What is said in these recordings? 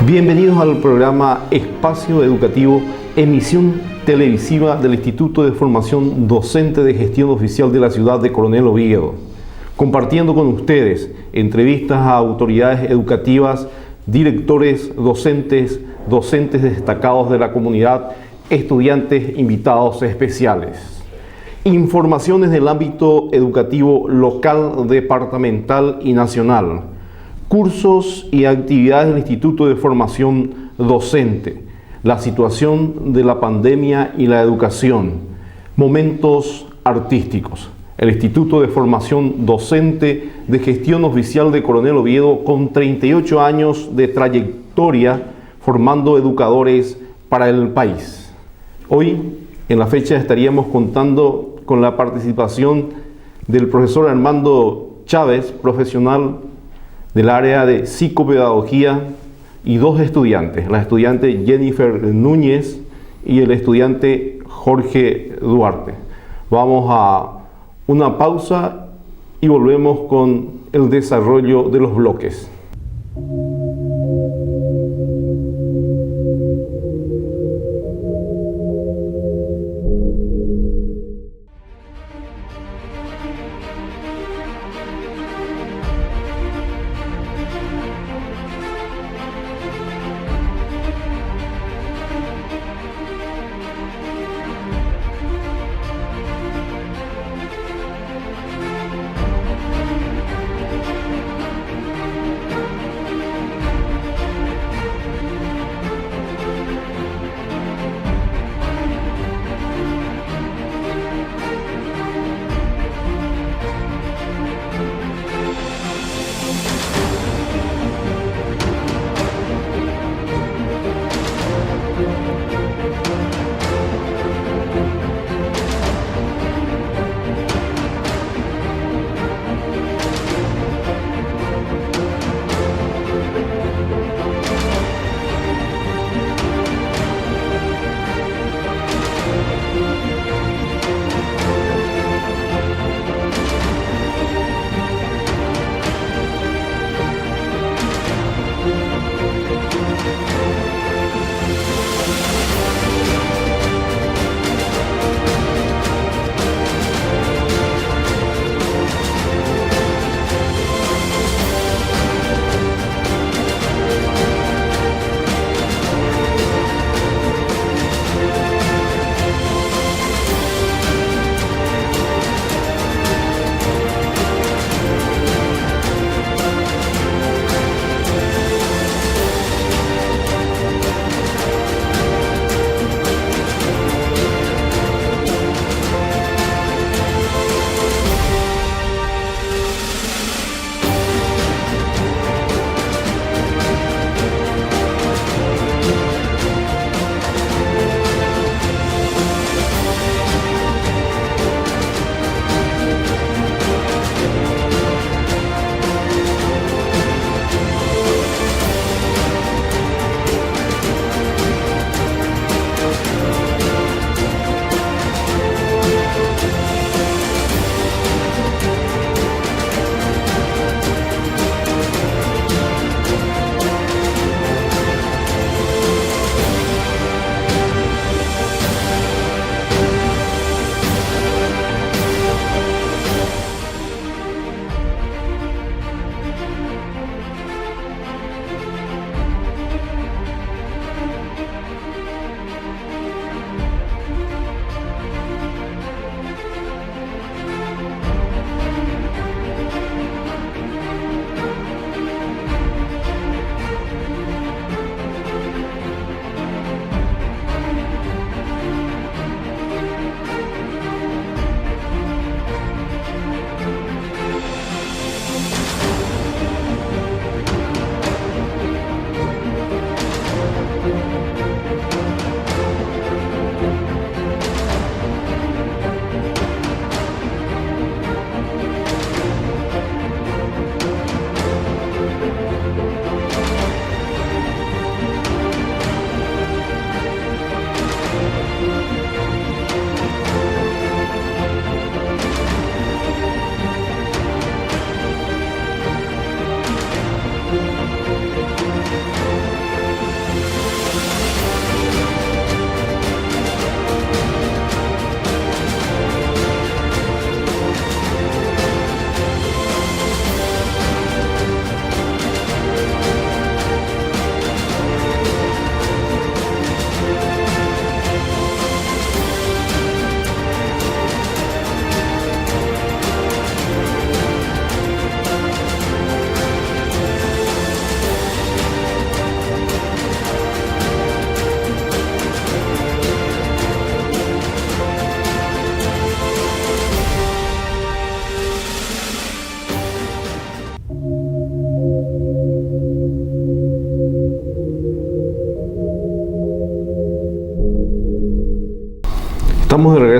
Bienvenidos al programa Espacio Educativo, emisión televisiva del Instituto de Formación Docente de Gestión Oficial de la ciudad de Coronel Oviedo, compartiendo con ustedes entrevistas a autoridades educativas, directores, docentes destacados de la comunidad, estudiantes invitados especiales. Informaciones del ámbito educativo local, departamental y nacional. Cursos y actividades del Instituto de Formación Docente, la situación de la pandemia y la educación, momentos artísticos. El Instituto de Formación Docente de Gestión Oficial de Coronel Oviedo, con 38 años de trayectoria formando educadores para el país. Hoy, en la fecha, estaríamos contando con la participación del profesor Armando Chávez, profesional del área de psicopedagogía, y dos estudiantes, la estudiante Jennifer Núñez y el estudiante Jorge Duarte. Vamos a una pausa y volvemos con el desarrollo de los bloques.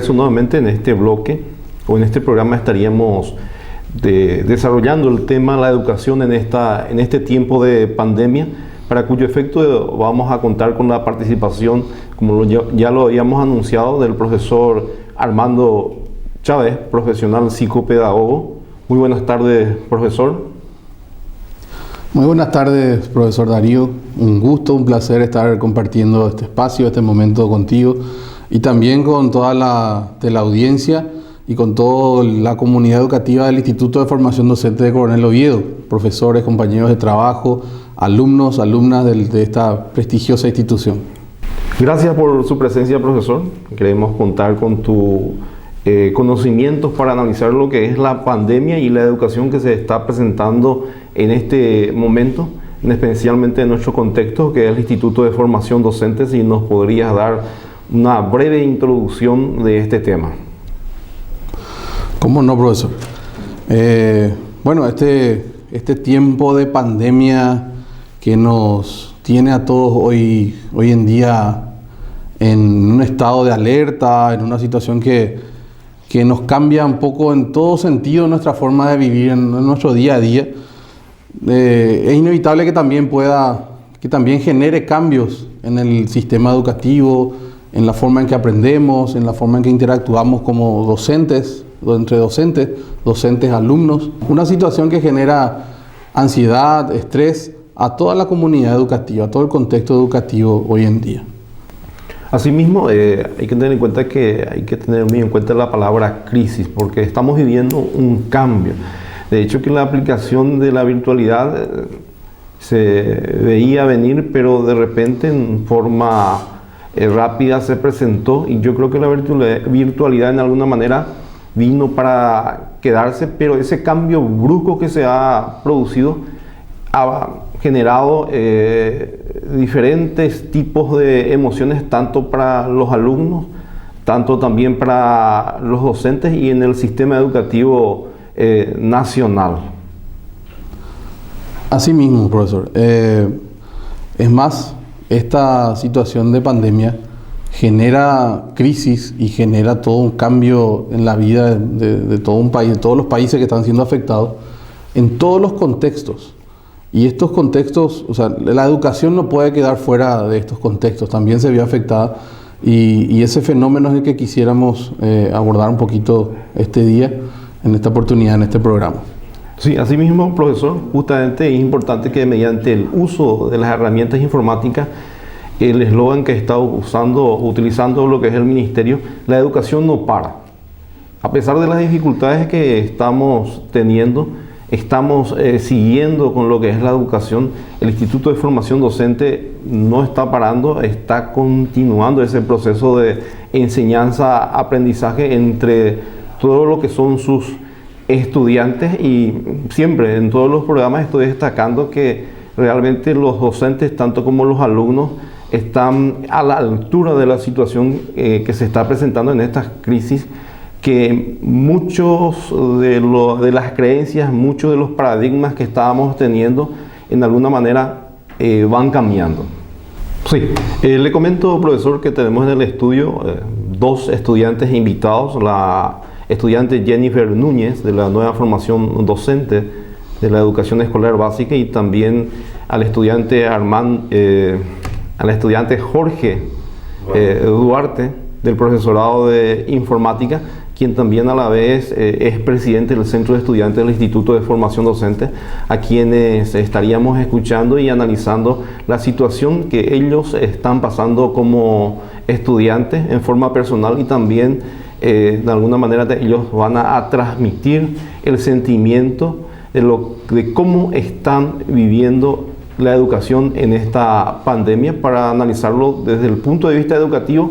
regreso nuevamente en este bloque o en este programa estaríamos desarrollando el tema de la educación en este tiempo de pandemia, para cuyo efecto vamos a contar con la participación, como ya lo habíamos anunciado, del profesor Armando Chávez, profesional psicopedagogo. Muy buenas tardes, profesor. Muy buenas tardes, profesor Darío. Un gusto, un placer estar compartiendo este espacio, este momento contigo y también con toda la audiencia y con toda la comunidad educativa del Instituto de Formación Docente de Coronel Oviedo, profesores, compañeros de trabajo, alumnos, alumnas de esta prestigiosa institución. Gracias por su presencia, profesor. Queremos contar con tu conocimientos para analizar lo que es la pandemia y la educación que se está presentando en este momento, especialmente en nuestro contexto, que es el Instituto de Formación Docente. Si nos podrías dar una breve introducción de este tema. ¿Cómo no, profesor? Bueno, este tiempo de pandemia que nos tiene a todos hoy en día en un estado de alerta, en una situación que nos cambia un poco en todo sentido nuestra forma de vivir en nuestro día a día, es inevitable que también genere cambios en el sistema educativo, en la forma en que aprendemos, en la forma en que interactuamos como docentes, entre docentes, alumnos. Una situación que genera ansiedad, estrés a toda la comunidad educativa, a todo el contexto educativo hoy en día. Asimismo, hay que tener en cuenta muy en cuenta la palabra crisis, porque estamos viviendo un cambio. De hecho, que la aplicación de la virtualidad se veía venir, pero de repente en forma rápida se presentó, y yo creo que la virtualidad en alguna manera vino para quedarse, pero ese cambio brusco que se ha producido ha generado diferentes tipos de emociones, tanto para los alumnos, tanto también para los docentes y en el sistema educativo nacional. Así mismo, profesor. Es más, esta situación de pandemia genera crisis y genera todo un cambio en la vida de todo un país, de todos los países que están siendo afectados, en todos los contextos. Y estos contextos, o sea, la educación no puede quedar fuera de estos contextos, también se vio afectada, y ese fenómeno es el que quisiéramos abordar un poquito este día, en esta oportunidad, en este programa. Sí, asimismo, profesor, justamente es importante que mediante el uso de las herramientas informáticas, el eslogan que está utilizando lo que es el Ministerio, la educación no para. A pesar de las dificultades que estamos teniendo, estamos siguiendo con lo que es la educación. El Instituto de Formación Docente no está parando, está continuando ese proceso de enseñanza-aprendizaje entre todo lo que son sus estudiantes, y siempre en todos los programas estoy destacando que realmente los docentes, tanto como los alumnos, están a la altura de la situación que se está presentando en estas crisis, que muchos de las creencias, muchos de los paradigmas que estábamos teniendo, en alguna manera van cambiando. Sí, le comento, profesor, que tenemos en el estudio dos estudiantes invitados, la estudiante Jennifer Núñez, de la nueva formación docente de la educación escolar básica, y también al estudiante Jorge Duarte, del profesorado de informática, quien también a la vez es presidente del Centro de Estudiantes del Instituto de Formación Docente, a quienes estaríamos escuchando y analizando la situación que ellos están pasando como estudiantes en forma personal, y también de alguna manera ellos van a transmitir el sentimiento de cómo están viviendo la educación en esta pandemia, para analizarlo desde el punto de vista educativo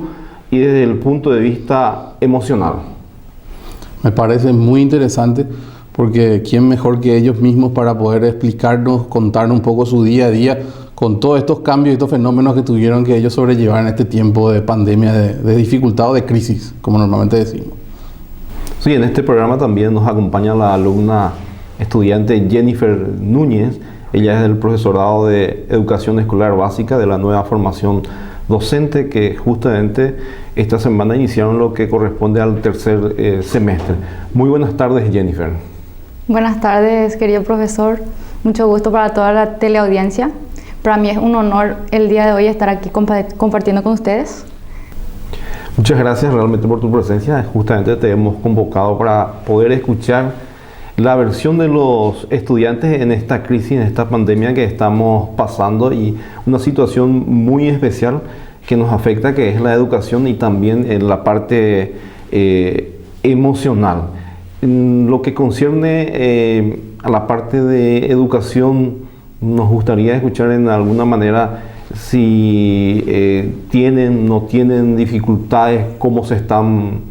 y desde el punto de vista emocional. Me parece muy interesante, porque quién mejor que ellos mismos para poder explicarnos, contarnos un poco su día a día con todos estos cambios y estos fenómenos que tuvieron que ellos sobrellevar en este tiempo de pandemia, de dificultad o de crisis, como normalmente decimos. Sí, en este programa también nos acompaña la alumna estudiante Jennifer Núñez. Ella es del profesorado de Educación Escolar Básica de la nueva formación docentes que justamente esta semana iniciaron lo que corresponde al tercer semestre. Muy buenas tardes, Jennifer. Buenas tardes, querido profesor. Mucho gusto para toda la teleaudiencia. Para mí es un honor el día de hoy estar aquí compartiendo con ustedes. Muchas gracias realmente por tu presencia. Justamente te hemos convocado para poder escuchar la versión de los estudiantes en esta crisis, en esta pandemia que estamos pasando, y una situación muy especial que nos afecta, que es la educación y también en la parte emocional. En lo que concierne a la parte de educación, nos gustaría escuchar en alguna manera si no tienen dificultades, cómo se están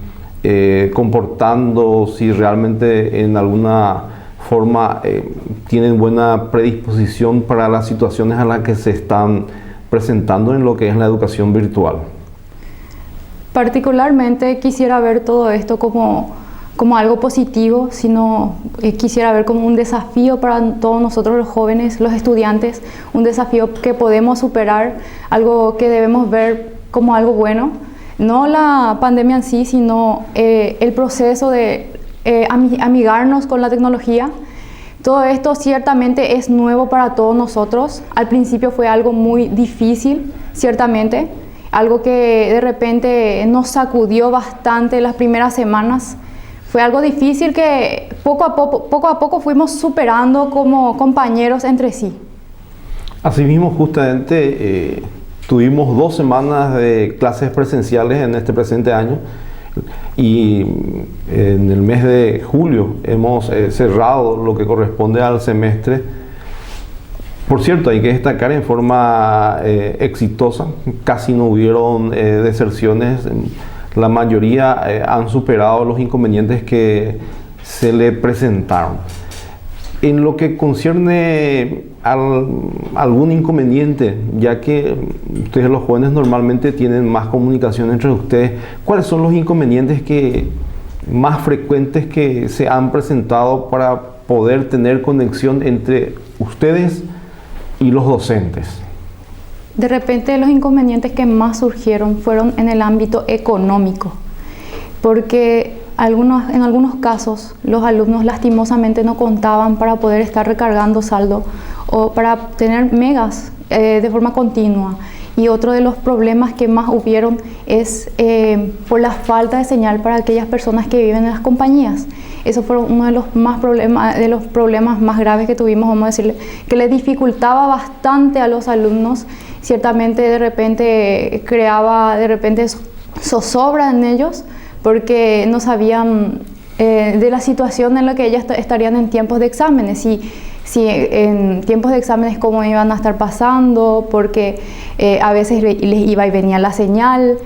comportando, si realmente en alguna forma tienen buena predisposición para las situaciones a las que se están presentando en lo que es la educación virtual. Particularmente quisiera ver todo esto como algo positivo, sino quisiera ver como un desafío para todos nosotros los jóvenes, los estudiantes, un desafío que podemos superar, algo que debemos ver como algo bueno. No la pandemia en sí, sino el proceso de amigarnos con la tecnología. Todo esto ciertamente es nuevo para todos nosotros. Al principio fue algo muy difícil, ciertamente, algo que de repente nos sacudió bastante las primeras semanas. Fue algo difícil que poco a poco fuimos superando como compañeros entre sí. Asimismo, justamente tuvimos 2 semanas de clases presenciales en este presente año, y en el mes de julio hemos cerrado lo que corresponde al semestre. Por cierto, hay que destacar en forma exitosa, casi no hubieron deserciones. La mayoría han superado los inconvenientes que se le presentaron. En lo que concierne a algún inconveniente, ya que ustedes los jóvenes normalmente tienen más comunicación entre ustedes, ¿cuáles son los inconvenientes más frecuentes que se han presentado para poder tener conexión entre ustedes y los docentes? De repente los inconvenientes que más surgieron fueron en el ámbito económico, porque en algunos casos los alumnos lastimosamente no contaban para poder estar recargando saldo o para tener megas de forma continua. Y otro de los problemas que más hubieron es por la falta de señal para aquellas personas que viven en las compañías. Eso fue uno de los problemas más graves que tuvimos, vamos a decirle, que le dificultaba bastante a los alumnos. Ciertamente de repente creaba zozobra en ellos, porque no sabían de la situación en la que ellos estarían en tiempos de exámenes, si en tiempos de exámenes cómo iban a estar pasando, porque a veces les iba y venía la señal.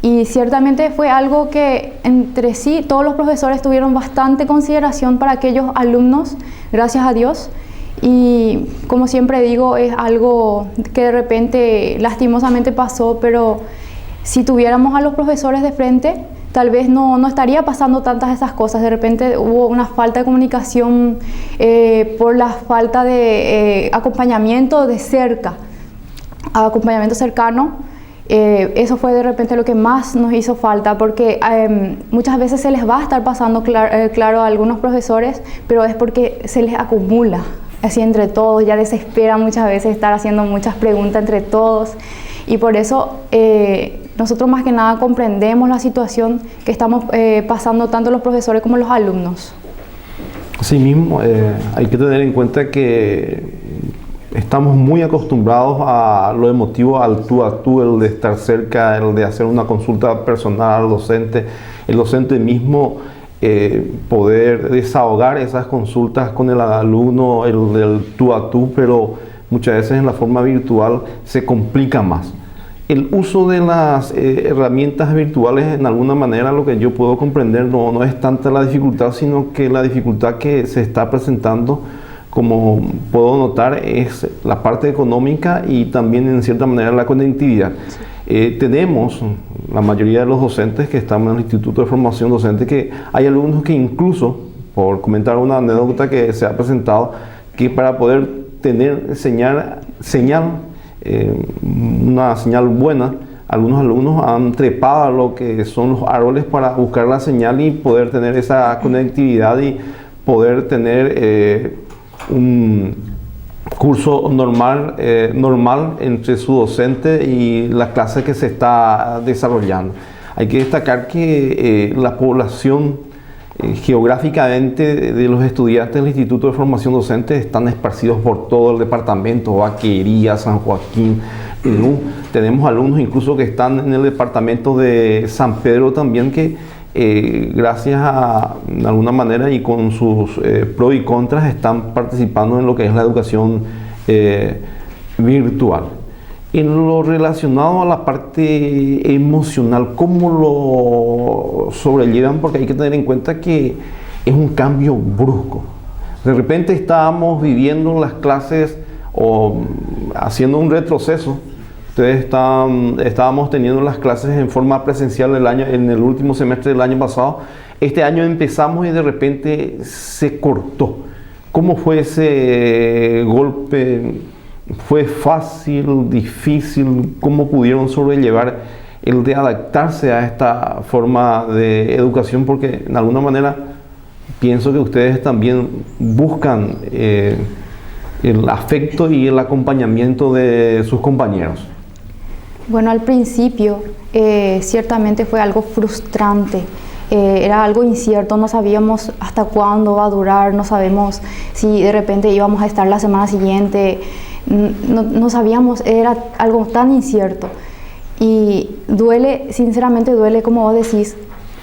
Y ciertamente fue algo que entre sí todos los profesores tuvieron bastante consideración para aquellos alumnos, gracias a Dios. Y como siempre digo, es algo que de repente lastimosamente pasó, pero si tuviéramos a los profesores de frente, tal vez no estaría pasando tantas esas cosas. De repente hubo una falta de comunicación por la falta de acompañamiento de cerca, acompañamiento cercano. Eso fue de repente lo que más nos hizo falta, porque muchas veces se les va a estar pasando claro a algunos profesores, pero es porque se les acumula así entre todos, ya desespera muchas veces estar haciendo muchas preguntas entre todos, y por eso nosotros más que nada comprendemos la situación que estamos pasando tanto los profesores como los alumnos. Asimismo, hay que tener en cuenta que estamos muy acostumbrados a lo emotivo, al tú a tú, el de estar cerca, el de hacer una consulta personal al docente, el docente mismo poder desahogar esas consultas con el alumno, el del tú a tú, pero muchas veces en la forma virtual se complica más. El uso de las herramientas virtuales, en alguna manera, lo que yo puedo comprender, no es tanta la dificultad, sino que la dificultad que se está presentando, como puedo notar, es la parte económica y también en cierta manera la conectividad. Tenemos la mayoría de los docentes que estamos en el Instituto de Formación Docente, que hay alumnos que incluso, por comentar una anécdota que se ha presentado, que para poder tener una señal buena, algunos alumnos han trepado a lo que son los árboles para buscar la señal y poder tener esa conectividad y poder tener un curso normal entre su docente y la clase que se está desarrollando. Hay que destacar que la población geográficamente de los estudiantes del Instituto de Formación Docente están esparcidos por todo el departamento, Vaquería, San Joaquín, tenemos alumnos incluso que están en el departamento de San Pedro también, que gracias a, de alguna manera y con sus pros y contras, están participando en lo que es la educación virtual. En lo relacionado a la parte emocional, ¿cómo lo sobrellevan? Porque hay que tener en cuenta que es un cambio brusco. De repente estábamos viviendo las clases o haciendo un retroceso. Estábamos teniendo las clases en forma presencial en el último semestre del año pasado. Este año empezamos y de repente se cortó. ¿Cómo fue ese golpe? ¿Fue fácil, difícil? ¿Cómo pudieron sobrellevar el de adaptarse a esta forma de educación? Porque de alguna manera pienso que ustedes también buscan el afecto y el acompañamiento de sus compañeros. Bueno, al principio ciertamente fue algo frustrante. Era algo incierto, no sabíamos hasta cuándo va a durar, no sabemos si de repente íbamos a estar la semana siguiente. No sabíamos, era algo tan incierto y duele, sinceramente duele, como vos decís.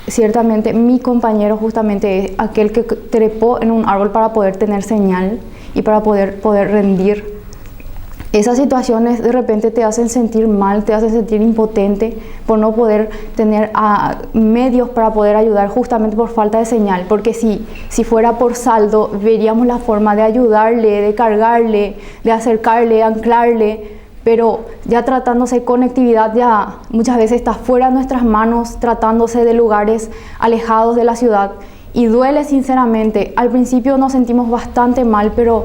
Ciertamente mi compañero justamente es aquel que trepó en un árbol para poder tener señal y para poder rendir. Esas situaciones de repente te hacen sentir mal, te hacen sentir impotente por no poder tener medios para poder ayudar, justamente por falta de señal. Porque si fuera por saldo, veríamos la forma de ayudarle, de cargarle, de acercarle, de anclarle, pero ya tratándose de conectividad, ya muchas veces está fuera de nuestras manos, tratándose de lugares alejados de la ciudad. Y duele sinceramente. Al principio nos sentimos bastante mal, pero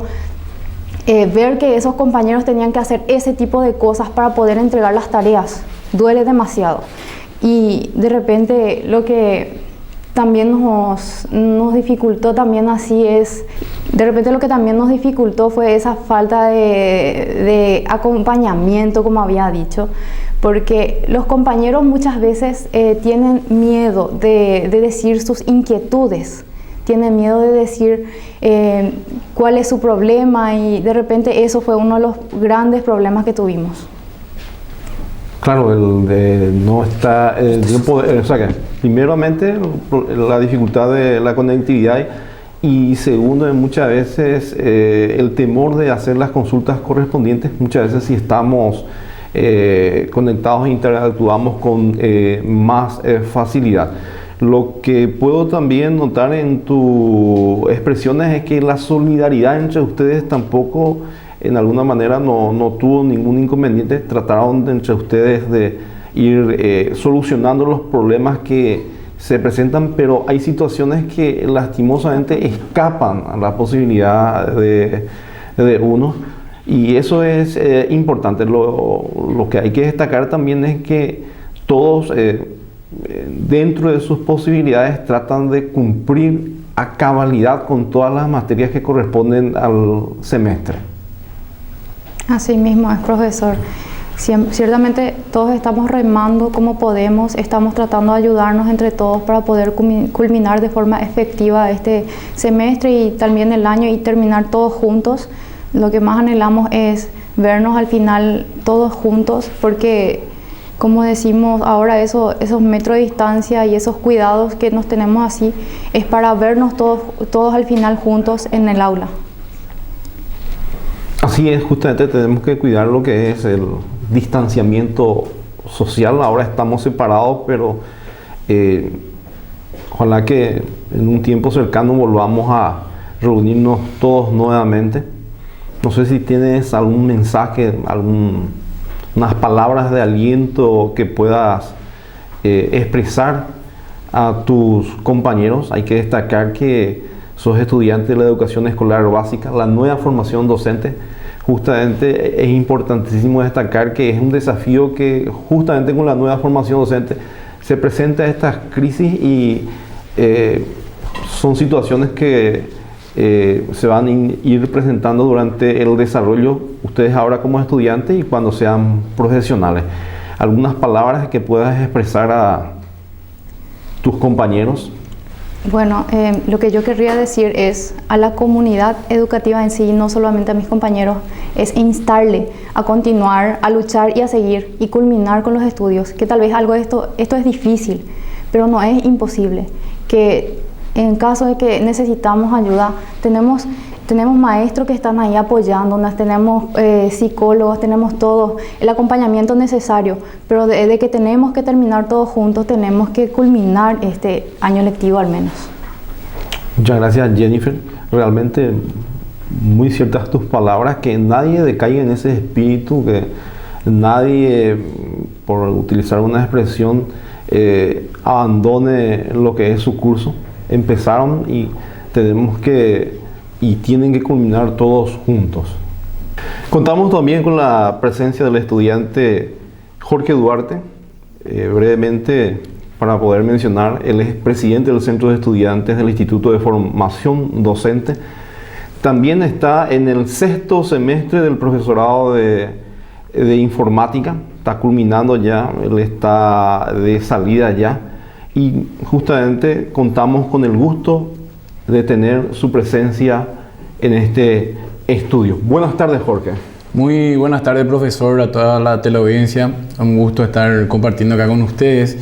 ver que esos compañeros tenían que hacer ese tipo de cosas para poder entregar las tareas duele demasiado. Y de repente lo que también nos dificultó también así es, de repente lo que también nos dificultó fue esa falta de acompañamiento, como había dicho, porque los compañeros muchas veces tienen miedo de decir sus inquietudes. Tienen miedo de decir cuál es su problema y de repente eso fue uno de los grandes problemas que tuvimos. Claro, el de no estar, o sea que primeramente la dificultad de la conectividad y segundo, muchas veces el temor de hacer las consultas correspondientes. Muchas veces si estamos conectados e interactuamos con más facilidad. Lo que puedo también notar en tus expresiones es que la solidaridad entre ustedes tampoco en alguna manera no tuvo ningún inconveniente. Trataron entre ustedes de ir solucionando los problemas que se presentan, pero hay situaciones que lastimosamente escapan a la posibilidad de uno, y eso es importante. Lo que hay que destacar también es que todos dentro de sus posibilidades tratan de cumplir a cabalidad con todas las materias que corresponden al semestre. Así mismo es, profesor. Ciertamente todos estamos remando como podemos, estamos tratando de ayudarnos entre todos para poder culminar de forma efectiva este semestre y también el año y terminar todos juntos. Lo que más anhelamos es vernos al final todos juntos, porque como decimos ahora, esos metros de distancia y esos cuidados que nos tenemos así es para vernos todos al final juntos en el aula. Así es, justamente tenemos que cuidar lo que es el distanciamiento social. Ahora estamos separados, pero ojalá que en un tiempo cercano volvamos a reunirnos todos nuevamente. No sé si tienes algún mensaje, unas palabras de aliento que puedas expresar a tus compañeros. Hay que destacar que sos estudiante de la educación escolar básica, la nueva formación docente. Justamente es importantísimo destacar que es un desafío que justamente con la nueva formación docente se presenta estas crisis y son situaciones que se van a ir presentando durante el desarrollo, ustedes ahora como estudiantes y cuando sean profesionales. ¿Algunas palabras que puedas expresar a tus compañeros? Bueno, lo que yo querría decir es a la comunidad educativa en sí, no solamente a mis compañeros, es instarle a continuar, a luchar y a seguir y culminar con los estudios, que tal vez algo de esto es difícil, pero no es imposible, que en caso de que necesitamos ayuda, tenemos maestros que están ahí apoyándonos, tenemos psicólogos, tenemos todo el acompañamiento necesario, pero de que tenemos que terminar todos juntos, tenemos que culminar este año lectivo al menos. Muchas gracias, Jennifer. Realmente muy ciertas tus palabras, que nadie decaiga en ese espíritu, que nadie, por utilizar una expresión, abandone lo que es su curso. Empezaron y tienen que culminar todos juntos. Contamos también con la presencia del estudiante Jorge Duarte. Brevemente, para poder mencionar, él es presidente del Centro de Estudiantes del Instituto de Formación Docente. También está en el 6º semestre del profesorado de informática. Está culminando ya, él está de salida ya. Y justamente contamos con el gusto de tener su presencia en este estudio. Buenas tardes, Jorge. Muy buenas tardes, profesor, a toda la teleaudiencia. Un gusto estar compartiendo acá con ustedes.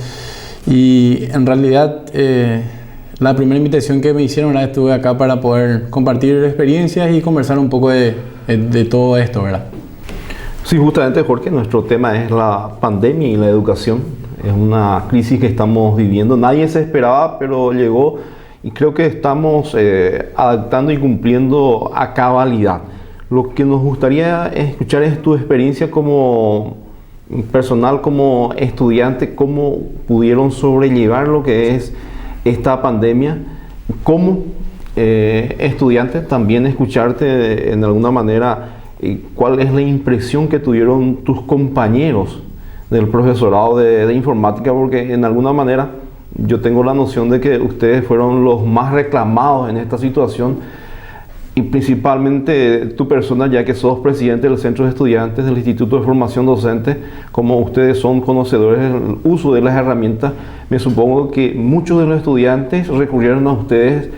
Y en realidad, la primera invitación que me hicieron, estuve acá para poder compartir experiencias y conversar un poco de todo esto, ¿verdad? Sí, justamente, Jorge, nuestro tema es la pandemia y la educación. Es una crisis que estamos viviendo. Nadie se esperaba, pero llegó y creo que estamos adaptando y cumpliendo a cabalidad. Lo que nos gustaría escuchar es tu experiencia como personal, como estudiante, cómo pudieron sobrellevar lo que es esta pandemia. Como estudiante, también escucharte en alguna manera cuál es la impresión que tuvieron tus compañeros del profesorado de informática, porque en alguna manera yo tengo la noción de que ustedes fueron los más reclamados en esta situación, y principalmente tu persona, ya que sos presidente del Centro de Estudiantes del Instituto de Formación Docente. Como ustedes son conocedores del uso de las herramientas, me supongo que muchos de los estudiantes recurrieron a ustedes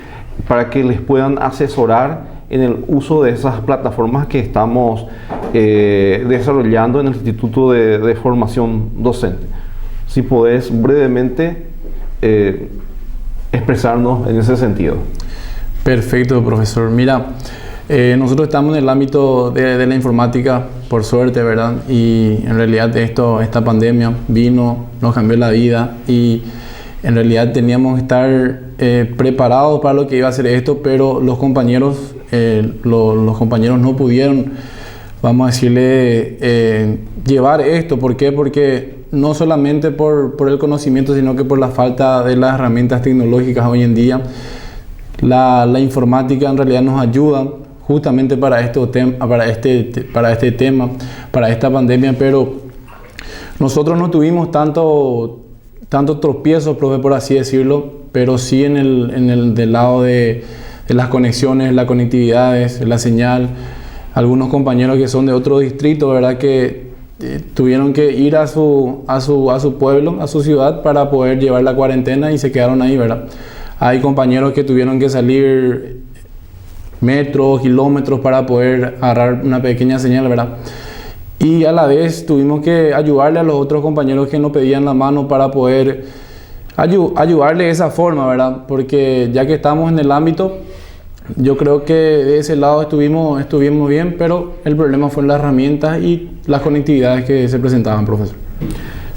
para que les puedan asesorar en el uso de esas plataformas que estamos desarrollando en el Instituto de Formación Docente. Si podés brevemente expresarnos en ese sentido. Perfecto, profesor. Mira, nosotros estamos en el ámbito de la informática, por suerte, ¿verdad? Y en realidad esta pandemia nos cambió la vida, y en realidad teníamos que estar preparados para lo que iba a ser esto, pero los compañeros no pudieron, vamos a decirle, llevar esto. ¿Por qué? Porque no solamente por el conocimiento, sino que por la falta de las herramientas tecnológicas hoy en día. La informática en realidad nos ayuda justamente para este tema, para esta pandemia, pero nosotros no tuvimos tanto tropiezos, profe, por así decirlo, pero sí en el del lado de las conexiones, las conectividades, la señal. Algunos compañeros que son de otro distrito, ¿verdad?, que tuvieron que ir a su pueblo, a su ciudad, para poder llevar la cuarentena, y se quedaron ahí, ¿verdad? Hay compañeros que tuvieron que salir metros, kilómetros para poder agarrar una pequeña señal, ¿verdad? Y a la vez tuvimos que ayudarle a los otros compañeros que nos pedían la mano para poder ayudarle de esa forma, ¿verdad? Porque ya que estamos en el ámbito, yo creo que de ese lado estuvimos bien, pero el problema fue las herramientas y las conectividades que se presentaban, profesor.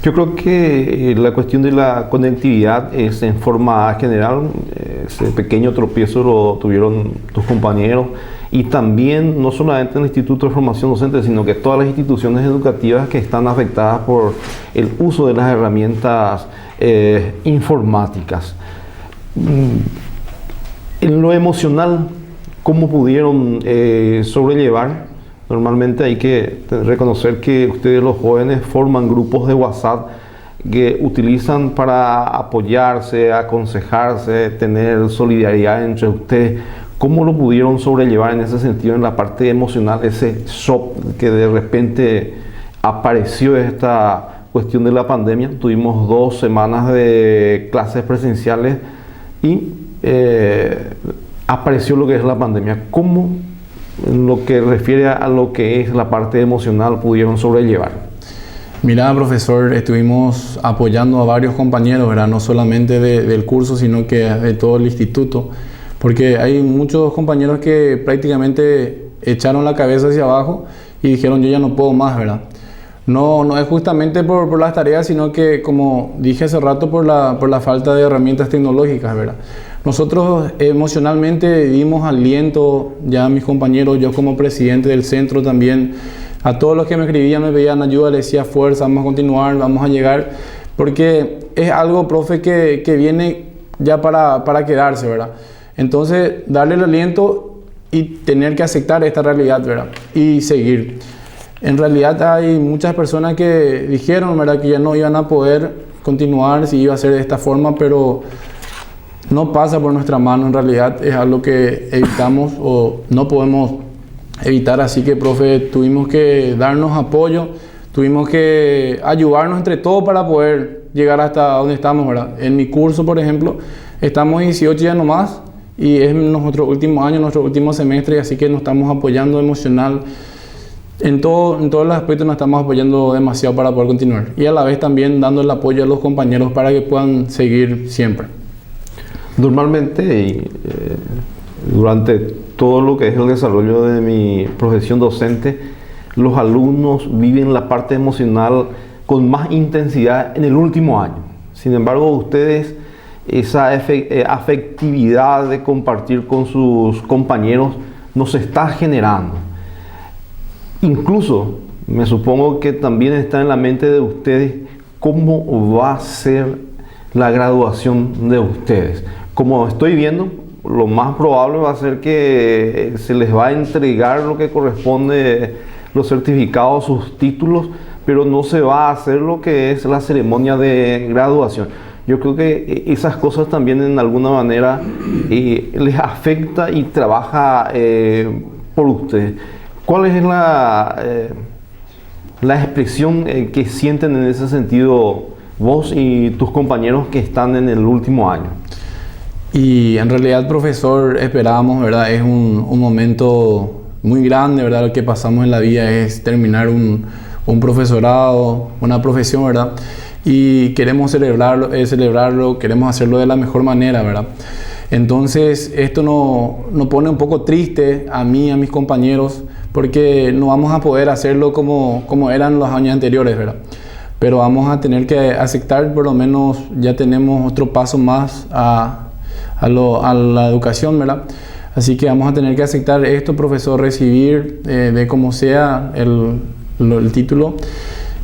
Yo creo que la cuestión de la conectividad es en forma general. Ese pequeño tropiezo lo tuvieron tus compañeros, y también no solamente en el Instituto de Formación Docente, sino que todas las instituciones educativas que están afectadas por el uso de las herramientas informáticas. En lo emocional, ¿cómo pudieron sobrellevar? Normalmente hay que reconocer que ustedes los jóvenes forman grupos de WhatsApp que utilizan para apoyarse, aconsejarse, tener solidaridad entre ustedes. ¿Cómo lo pudieron sobrellevar en ese sentido, en la parte emocional, ese shock que de repente apareció esta cuestión de la pandemia? Tuvimos 2 semanas de clases presenciales y apareció lo que es la pandemia. ¿Cómo, en lo que refiere a lo que es la parte emocional, pudieron sobrellevar? Mira, profesor, estuvimos apoyando a varios compañeros, ¿verdad? No solamente del curso, sino que de todo el instituto, porque hay muchos compañeros que prácticamente echaron la cabeza hacia abajo y dijeron, yo ya no puedo más, ¿verdad? No es justamente por las tareas, sino que, como dije hace rato, por la falta de herramientas tecnológicas, ¿verdad? Nosotros emocionalmente dimos aliento, ya mis compañeros, yo como presidente del centro también, a todos los que me escribían, me pedían ayuda, les decía fuerza, vamos a continuar, vamos a llegar, porque es algo, profe, que viene ya para quedarse, ¿verdad? Entonces, darle el aliento y tener que aceptar esta realidad, ¿verdad? Y seguir. En realidad hay muchas personas que dijeron, ¿verdad?, que ya no iban a poder continuar si iba a ser de esta forma, pero no pasa por nuestra mano. En realidad es algo que evitamos o no podemos evitar, así que, profe, tuvimos que darnos apoyo, tuvimos que ayudarnos entre todos para poder llegar hasta donde estamos, ¿verdad? En mi curso, por ejemplo, estamos 18 ya nomás y es nuestro último año, nuestro último semestre, así que nos estamos apoyando emocional. En todos los aspectos nos estamos apoyando demasiado para poder continuar y a la vez también dando el apoyo a los compañeros para que puedan seguir siempre. Normalmente, durante todo lo que es el desarrollo de mi profesión docente, los alumnos viven la parte emocional con más intensidad en el último año. Sin embargo, ustedes, esa afectividad de compartir con sus compañeros no se está generando. Incluso, me supongo que también está en la mente de ustedes cómo va a ser la graduación de ustedes. Como estoy viendo, lo más probable va a ser que se les va a entregar lo que corresponde, los certificados, sus títulos, pero no se va a hacer lo que es la ceremonia de graduación. Yo creo que esas cosas también en alguna manera les afecta y trabaja por ustedes. ¿Cuál es la expresión que sienten en ese sentido vos y tus compañeros que están en el último año? Y en realidad, profesor, esperábamos, ¿verdad? Es un momento muy grande, ¿verdad? Lo que pasamos en la vida es terminar un profesorado, una profesión, ¿verdad? Y queremos celebrarlo, queremos hacerlo de la mejor manera, ¿verdad? Entonces, esto nos pone un poco triste a mí, a mis compañeros, porque no vamos a poder hacerlo como eran los años anteriores, ¿verdad? Pero vamos a tener que aceptar, por lo menos ya tenemos otro paso más a la educación, ¿verdad? Así que vamos a tener que aceptar esto, profesor, recibir de como sea el título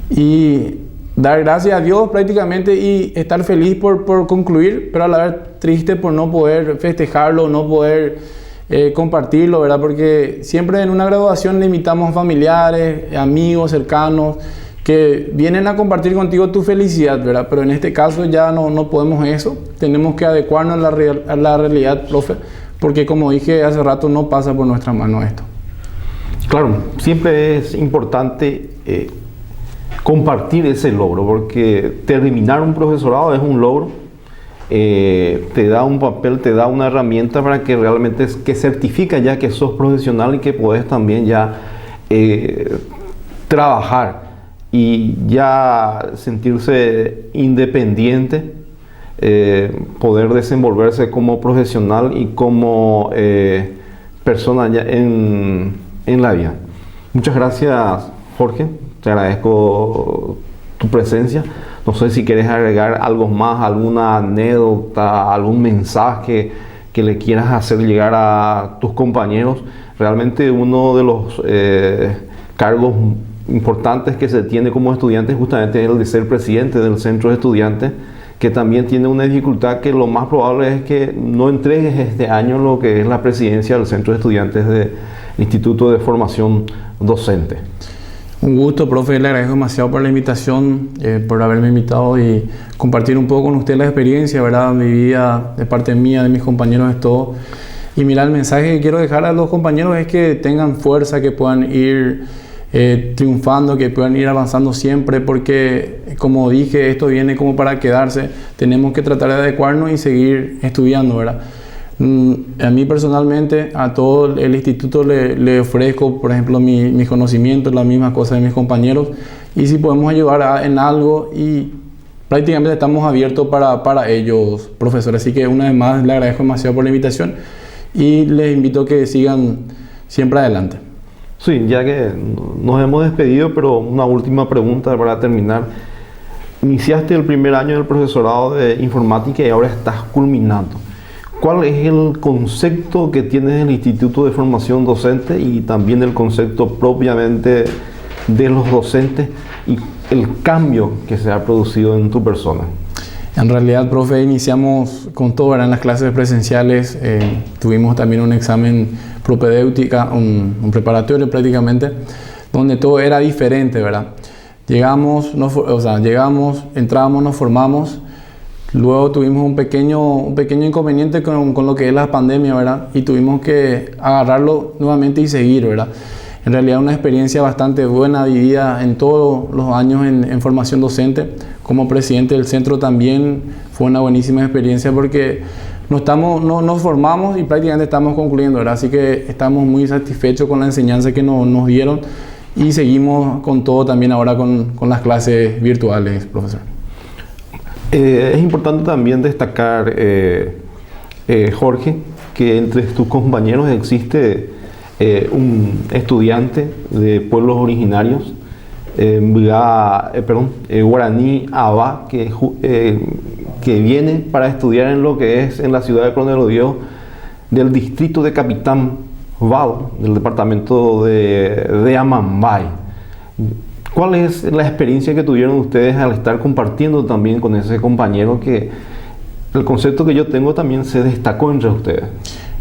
y dar gracias a Dios prácticamente y estar feliz por concluir, pero a la vez triste por no poder festejarlo, no poder compartirlo, ¿verdad? Porque siempre en una graduación le invitamos a familiares, amigos, cercanos, que vienen a compartir contigo tu felicidad, ¿verdad? Pero en este caso ya no podemos eso, tenemos que adecuarnos a la realidad, profe, porque como dije hace rato, no pasa por nuestra mano esto. Claro, siempre es importante compartir ese logro, porque terminar un profesorado es un logro, te da un papel, te da una herramienta para que realmente que certifica ya que sos profesional y que podés también ya trabajar y ya sentirse independiente, poder desenvolverse como profesional y como persona ya en la vida. Muchas gracias, Jorge, te agradezco tu presencia. No sé si quieres agregar algo más, alguna anécdota, algún mensaje que le quieras hacer llegar a tus compañeros. Realmente uno de los cargos importantes que se tiene como estudiante justamente es el de ser presidente del centro de estudiantes, que también tiene una dificultad que lo más probable es que no entregues este año lo que es la presidencia del Centro de Estudiantes del Instituto de Formación Docente. Un gusto, profe, le agradezco demasiado por la invitación, por haberme invitado y compartir un poco con usted la experiencia, ¿verdad? Mi vida, de parte mía, de mis compañeros, es todo. Y mira, el mensaje que quiero dejar a los compañeros es que tengan fuerza, que puedan ir triunfando, que puedan ir avanzando siempre, porque como dije, esto viene como para quedarse. Tenemos que tratar de adecuarnos y seguir estudiando, ¿verdad? A mí personalmente, a todo el instituto le ofrezco, por ejemplo, mis conocimientos, las mismas cosas de mis compañeros, y si podemos ayudar en algo, y prácticamente estamos abiertos para ellos, profesores. Así que una vez más le agradezco demasiado por la invitación y les invito a que sigan siempre adelante. Sí, ya que nos hemos despedido, pero una última pregunta para terminar. Iniciaste el primer año del profesorado de informática y ahora estás culminando. ¿Cuál es el concepto que tienes del Instituto de Formación Docente y también el concepto propiamente de los docentes y el cambio que se ha producido en tu persona? En realidad, profe, iniciamos con todo, eran las clases presenciales, tuvimos también un examen propedéutica, un preparatorio prácticamente, donde todo era diferente, ¿verdad? Llegamos, entramos, nos formamos, luego tuvimos un pequeño inconveniente con lo que es la pandemia, ¿verdad? Y tuvimos que agarrarlo nuevamente y seguir, ¿verdad? En realidad una experiencia bastante buena vivida en todos los años en formación docente. Como presidente del centro también fue una buenísima experiencia porque nos formamos y prácticamente estamos concluyendo, ¿verdad? Así que estamos muy satisfechos con la enseñanza que nos dieron y seguimos con todo también ahora con las clases virtuales, profesor. Es importante también destacar, Jorge, que entre tus compañeros existe un estudiante de pueblos originarios, Guaraní Abá, que viene para estudiar en lo que es en la ciudad de Coronel Oviedo, del distrito de Capitán Val, del departamento de Amambay. ¿Cuál es la experiencia que tuvieron ustedes al estar compartiendo también con ese compañero que el concepto que yo tengo también se destacó entre ustedes?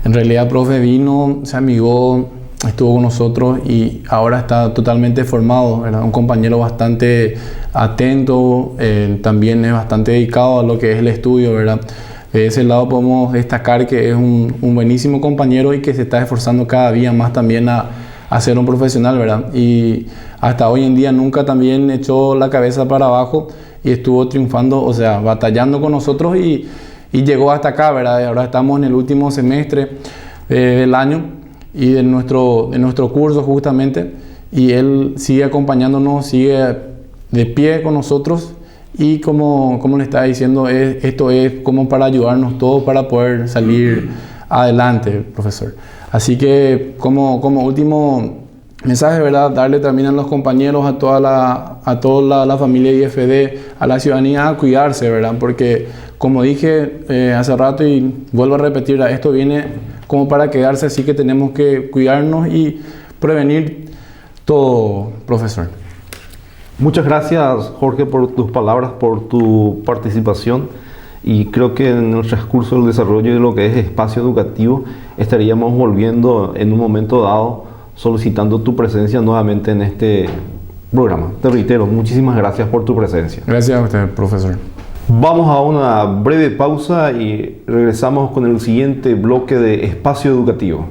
En realidad, profe, vino, se amigó, estuvo con nosotros y ahora está totalmente formado, ¿verdad? Un compañero bastante atento, también es bastante dedicado a lo que es el estudio, ¿verdad? De ese lado podemos destacar que es un buenísimo compañero y que se está esforzando cada día más también a ser un profesional, ¿verdad? Y hasta hoy en día nunca también echó la cabeza para abajo y estuvo triunfando, o sea, batallando con nosotros y llegó hasta acá, ¿verdad? Y ahora estamos en el último semestre del año y de nuestro curso justamente, y él sigue acompañándonos, sigue de pie con nosotros y como le estaba diciendo, esto es como para ayudarnos todos para poder salir adelante, profesor. Así que como último mensaje, ¿verdad? Darle también a los compañeros, a toda la familia IFD, a la ciudadanía, a cuidarse, ¿verdad? Porque como dije hace rato y vuelvo a repetir, esto viene como para quedarse, así que tenemos que cuidarnos y prevenir todo, profesor. Muchas gracias, Jorge, por tus palabras, por tu participación, y creo que en el transcurso del desarrollo de lo que es espacio educativo estaríamos volviendo en un momento dado solicitando tu presencia nuevamente en este programa. Te reitero, muchísimas gracias por tu presencia. Gracias a usted, profesor. Vamos a una breve pausa y regresamos con el siguiente bloque de espacio educativo.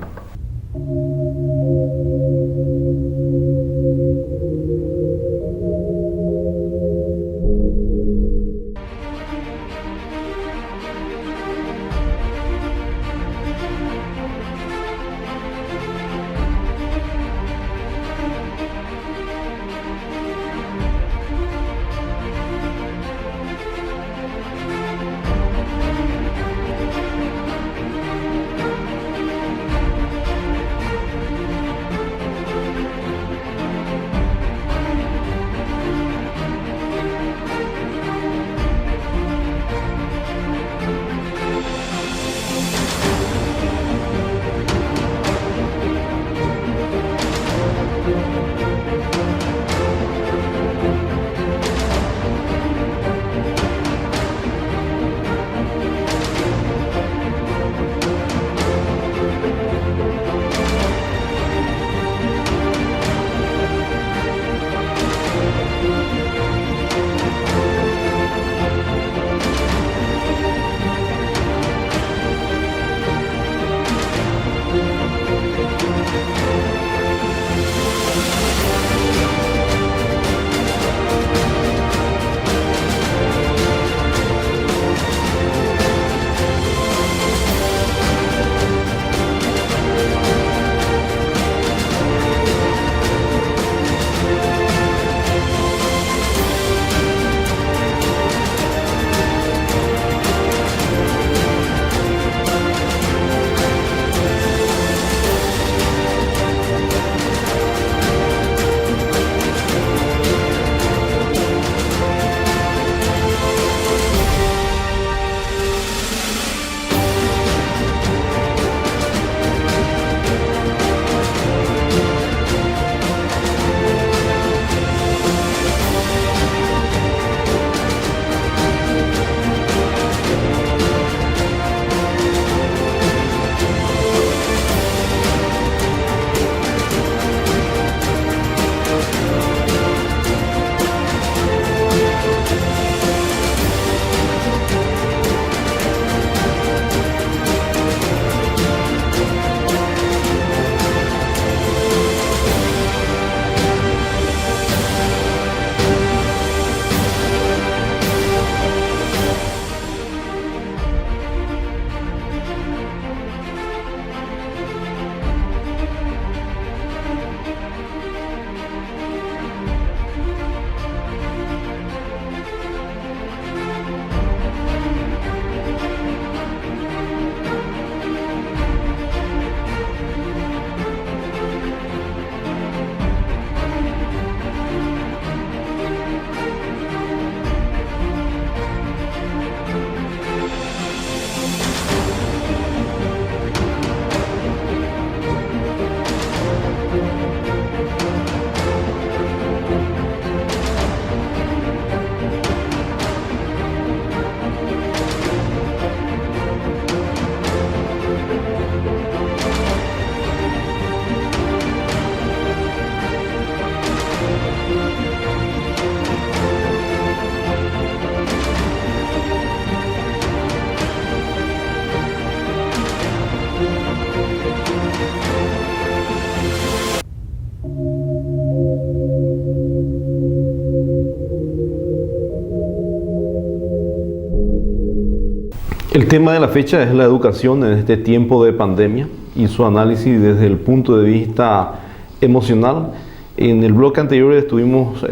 El tema de la fecha es la educación en este tiempo de pandemia y su análisis desde el punto de vista emocional. En el bloque anterior estuvimos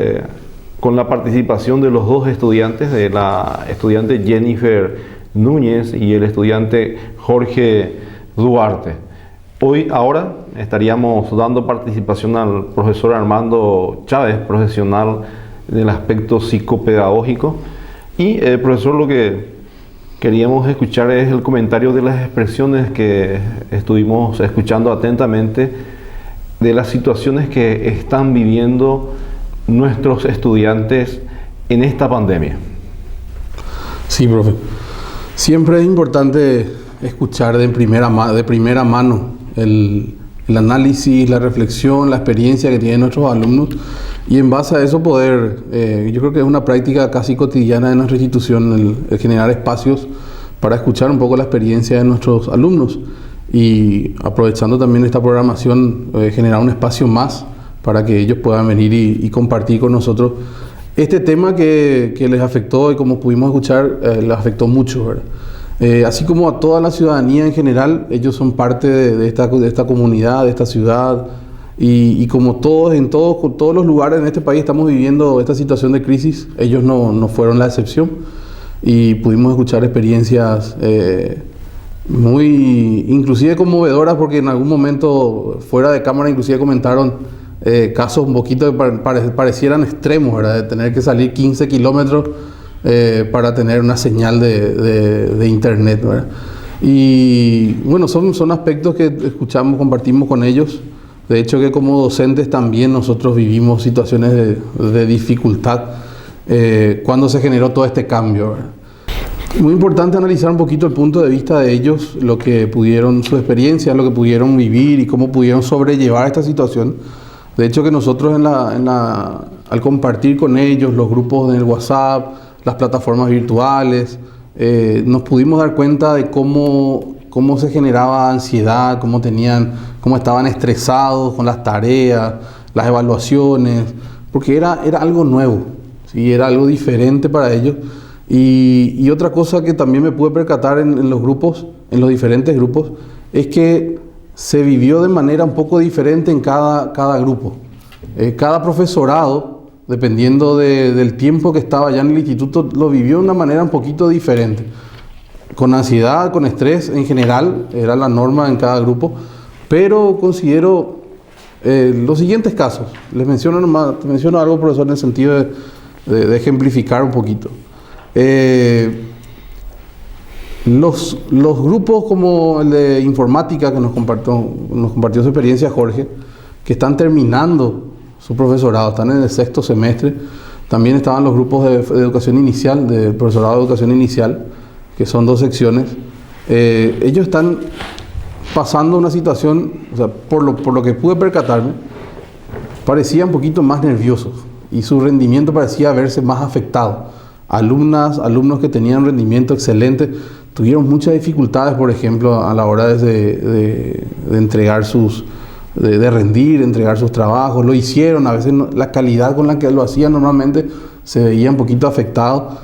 con la participación de los dos estudiantes, de la estudiante Jennifer Núñez y el estudiante Jorge Duarte. Ahora estaríamos dando participación al profesor Armando Chávez, profesional del aspecto psicopedagógico. Y profesor, lo que queríamos escuchar es el comentario de las expresiones que estuvimos escuchando atentamente de las situaciones que están viviendo nuestros estudiantes en esta pandemia. Sí, profe. Siempre es importante escuchar de primera mano el análisis, la reflexión, la experiencia que tienen nuestros alumnos y en base a eso poder, yo creo que es una práctica casi cotidiana de nuestra institución el generar espacios para escuchar un poco la experiencia de nuestros alumnos y aprovechando también esta programación, generar un espacio más para que ellos puedan venir y compartir con nosotros este tema que les afectó y como pudimos escuchar, les afectó mucho, ¿verdad? Así como a toda la ciudadanía en general, ellos son parte de esta comunidad, de esta ciudad y como todos, en todos los lugares en este país estamos viviendo esta situación de crisis, ellos no fueron la excepción y pudimos escuchar experiencias muy inclusive conmovedoras porque en algún momento fuera de cámara inclusive comentaron casos un poquito que parecieran extremos, ¿verdad? De tener que salir 15 kilómetros para tener una señal de internet, ¿verdad? Y bueno, son aspectos que escuchamos, compartimos con ellos. De hecho que como docentes también nosotros vivimos situaciones de dificultad cuando se generó todo este cambio, ¿verdad? Muy importante analizar un poquito el punto de vista de ellos, lo que pudieron, su experiencia, lo que pudieron vivir y cómo pudieron sobrellevar esta situación. De hecho que nosotros al compartir con ellos los grupos en el WhatsApp, las plataformas virtuales, nos pudimos dar cuenta de cómo se generaba ansiedad, cómo estaban estresados con las tareas, las evaluaciones, porque era algo nuevo, ¿sí? Era algo diferente para ellos. Y otra cosa que también me pude percatar en los grupos, en los diferentes grupos, es que se vivió de manera un poco diferente en cada grupo. Cada profesorado, dependiendo del tiempo que estaba ya en el instituto, lo vivió de una manera un poquito diferente. Con ansiedad, con estrés en general, era la norma en cada grupo, pero considero los siguientes casos. Les menciono algo, profesor, en el sentido de ejemplificar un poquito. Los grupos como el de informática que nos compartió su experiencia Jorge, que están terminando su profesorado, están en el 6º semestre. También estaban los grupos de educación inicial, del profesorado de educación inicial, que son 2 secciones. Ellos están pasando una situación, o sea, por lo que pude percatarme, parecían un poquito más nerviosos y su rendimiento parecía verse más afectado. Alumnos que tenían rendimiento excelente tuvieron muchas dificultades, por ejemplo, a la hora de entregar de rendir, entregar sus trabajos. Lo hicieron, a veces la calidad con la que lo hacían normalmente se veía un poquito afectado.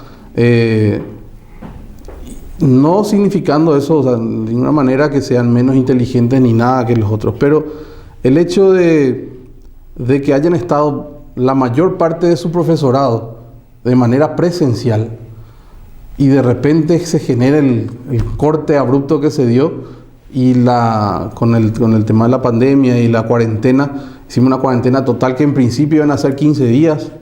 No significando eso, o sea, de ninguna manera que sean menos inteligentes ni nada que los otros, pero el hecho de que hayan estado la mayor parte de su profesorado de manera presencial y de repente se genera el corte abrupto que se dio y con el tema de la pandemia y la cuarentena, hicimos una cuarentena total que en principio iban a ser 15 días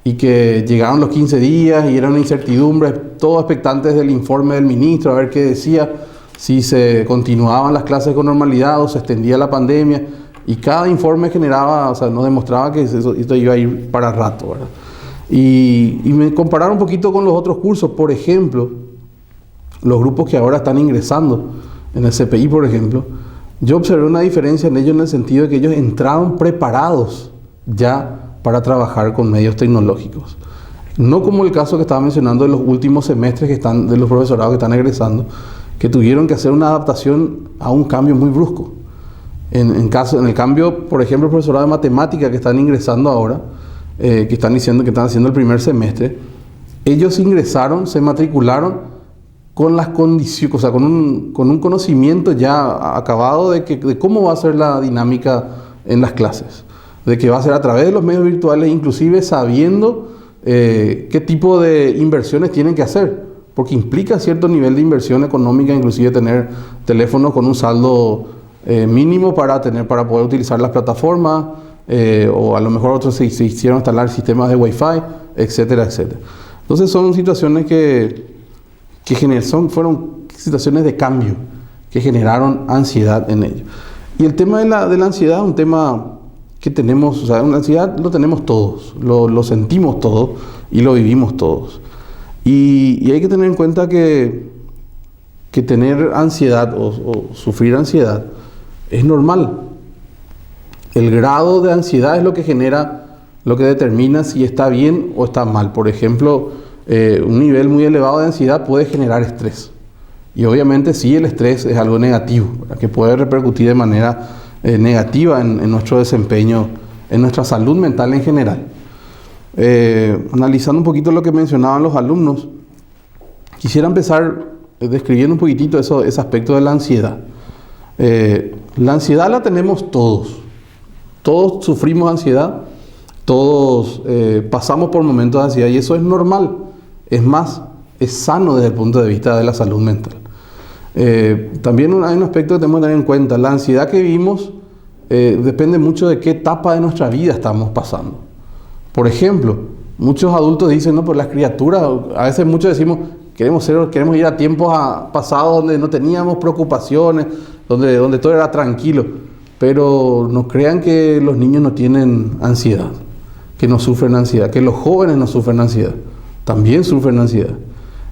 y que llegaron los 15 días y era una incertidumbre, todos expectantes del informe del ministro a ver qué decía, si se continuaban las clases con normalidad o se extendía la pandemia, y cada informe generaba, o sea, nos demostraba que esto iba a ir para rato, ¿verdad? Y me compararon un poquito con los otros cursos. Por ejemplo, los grupos que ahora están ingresando en el CPI, por ejemplo, yo observé una diferencia en ellos en el sentido de que ellos entraron preparados ya para trabajar con medios tecnológicos. No como el caso que estaba mencionando de los últimos semestres de los profesorados que están egresando, que tuvieron que hacer una adaptación a un cambio muy brusco. En el cambio, por ejemplo, el profesorado de matemática que están ingresando ahora, que están haciendo el primer semestre, ellos ingresaron, se matricularon con las condiciones, o sea, con un conocimiento ya acabado de cómo va a ser la dinámica en las clases, de que va a ser a través de los medios virtuales, inclusive sabiendo qué tipo de inversiones tienen que hacer, porque implica cierto nivel de inversión económica, inclusive tener teléfonos con un saldo mínimo para poder utilizar las plataformas, o a lo mejor otros se hicieron instalar sistemas de Wi-Fi, etcétera, etcétera. Entonces son situaciones fueron situaciones de cambio que generaron ansiedad en ellos. Y el tema de la ansiedad es un tema que tenemos, o sea, la ansiedad lo tenemos todos, lo sentimos todos y lo vivimos todos. Y hay que tener en cuenta que tener ansiedad o sufrir ansiedad es normal. El grado de ansiedad es lo que determina si está bien o está mal. Por ejemplo, un nivel muy elevado de ansiedad puede generar estrés. Y obviamente sí, el estrés es algo negativo, ¿verdad?, que puede repercutir de manera negativa en nuestro desempeño, en nuestra salud mental en general. Analizando un poquito lo que mencionaban los alumnos, quisiera empezar describiendo un poquitito ese aspecto de la ansiedad. La ansiedad la tenemos todos. Todos sufrimos ansiedad, todos pasamos por momentos de ansiedad y eso es normal. Es más, es sano desde el punto de vista de la salud mental. También hay un aspecto que tenemos que tener en cuenta. La ansiedad que vivimos depende mucho de qué etapa de nuestra vida estamos pasando. Por ejemplo, muchos adultos dicen, no, pues las criaturas, a veces muchos decimos, queremos ir a tiempos pasados donde no teníamos preocupaciones, donde todo era tranquilo. Pero no crean que los niños no tienen ansiedad, que no sufren ansiedad, que los jóvenes no sufren ansiedad, también sufren ansiedad.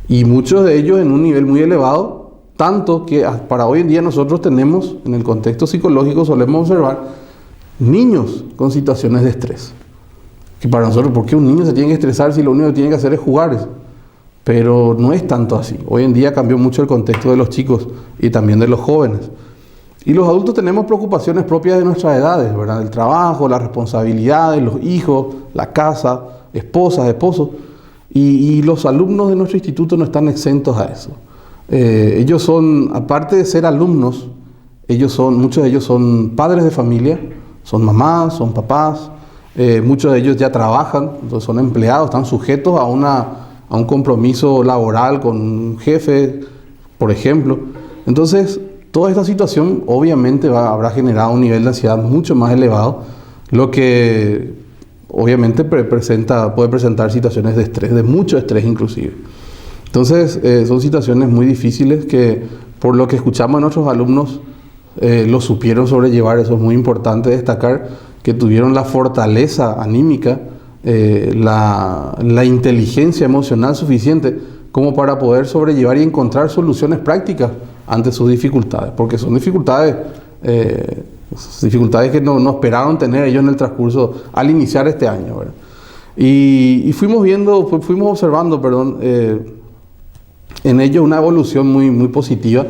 Y muchos de ellos en un nivel muy elevado, tanto que para hoy en día nosotros tenemos, en el contexto psicológico solemos observar niños con situaciones de estrés. Que para nosotros, ¿por qué un niño se tiene que estresar si lo único que tiene que hacer es jugar? Pero no es tanto así. Hoy en día cambió mucho el contexto de los chicos y también de los jóvenes. Y los adultos tenemos preocupaciones propias de nuestras edades, ¿verdad? El trabajo, las responsabilidades, los hijos, la casa, esposas, esposos. Y los alumnos de nuestro instituto no están exentos a eso. Ellos son, aparte de ser alumnos, muchos de ellos son padres de familia, son mamás, son papás, muchos de ellos ya trabajan, entonces son empleados, están sujetos a un compromiso laboral con un jefe, por ejemplo. Entonces, toda esta situación obviamente habrá generado un nivel de ansiedad mucho más elevado, lo que obviamente puede presentar situaciones de estrés, de mucho estrés inclusive. Entonces son situaciones muy difíciles que, por lo que escuchamos de nuestros alumnos, lo supieron sobrellevar. Eso es muy importante destacar, que tuvieron la fortaleza anímica, la inteligencia emocional suficiente como para poder sobrellevar y encontrar soluciones prácticas ante sus dificultades, porque son dificultades que no esperaron tener ellos en el transcurso al iniciar este año, ¿verdad? Y fuimos observando en ellos una evolución muy, muy positiva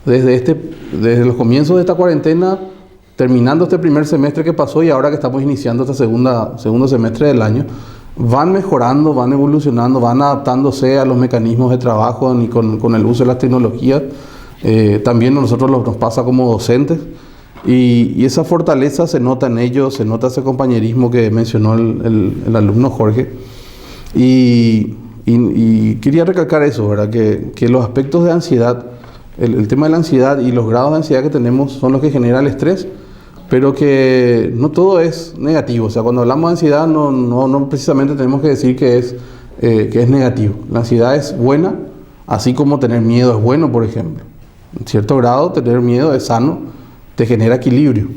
desde los comienzos de esta cuarentena, terminando este primer semestre que pasó y ahora que estamos iniciando este segundo semestre del año. Van mejorando, van evolucionando, van adaptándose a los mecanismos de trabajo y con el uso de las tecnologías. También a nosotros nos pasa como docentes, y esa fortaleza se nota en ellos, se nota ese compañerismo que mencionó el alumno Jorge, y quería recalcar eso, ¿verdad? Que los aspectos de ansiedad, el tema de la ansiedad y los grados de ansiedad que tenemos son los que generan el estrés, pero que no todo es negativo. O sea, cuando hablamos de ansiedad no precisamente tenemos que decir que es negativo. La ansiedad es buena, así como tener miedo es bueno, por ejemplo. En cierto grado, tener miedo es sano, te genera equilibrio.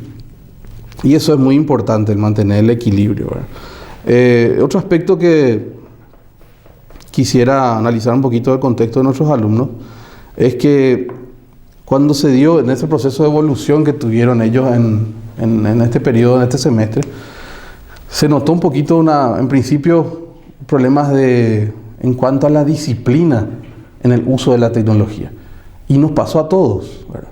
Y eso es muy importante, el mantener el equilibrio, ¿verdad? Otro aspecto que quisiera analizar un poquito del contexto de nuestros alumnos es que cuando se dio en ese proceso de evolución que tuvieron ellos en este periodo, en este semestre, se notó un poquito en principio problemas en cuanto a la disciplina en el uso de la tecnología. Y nos pasó a todos, ¿verdad?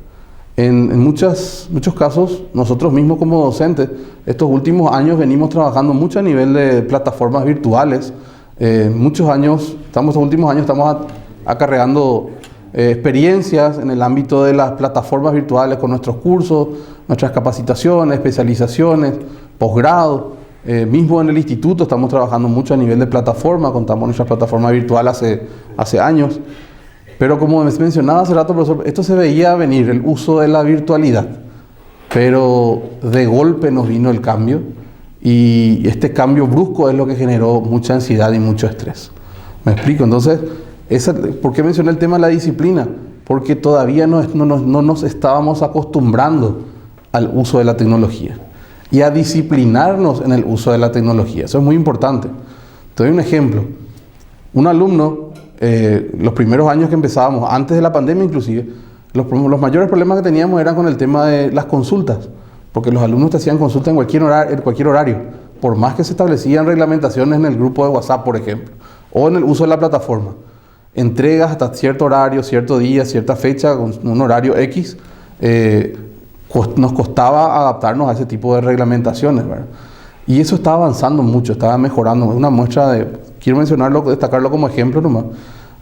En muchos casos, nosotros mismos como docentes, estos últimos años venimos trabajando mucho a nivel de plataformas virtuales. Estos últimos años estamos acarreando experiencias en el ámbito de las plataformas virtuales con nuestros cursos, nuestras capacitaciones, especializaciones, posgrado. Mismo en el instituto estamos trabajando mucho a nivel de plataforma, contamos nuestra plataforma virtual hace años. Pero como mencionaba hace rato, profesor, esto se veía venir, el uso de la virtualidad. Pero de golpe nos vino el cambio y este cambio brusco es lo que generó mucha ansiedad y mucho estrés. ¿Me explico? Entonces, ¿por qué mencioné el tema de la disciplina? Porque todavía no nos estábamos acostumbrando al uso de la tecnología y a disciplinarnos en el uso de la tecnología. Eso es muy importante. Te doy un ejemplo. Un alumno, los primeros años que empezábamos, antes de la pandemia inclusive, los mayores problemas que teníamos eran con el tema de las consultas, porque los alumnos te hacían consultas en cualquier horario, por más que se establecían reglamentaciones en el grupo de WhatsApp, por ejemplo, o en el uso de la plataforma. Entregas hasta cierto horario, cierto día, cierta fecha, con un horario X, nos costaba adaptarnos a ese tipo de reglamentaciones, ¿verdad? Y eso está avanzando mucho, está mejorando. Es una muestra quiero mencionarlo, destacarlo como ejemplo nomás,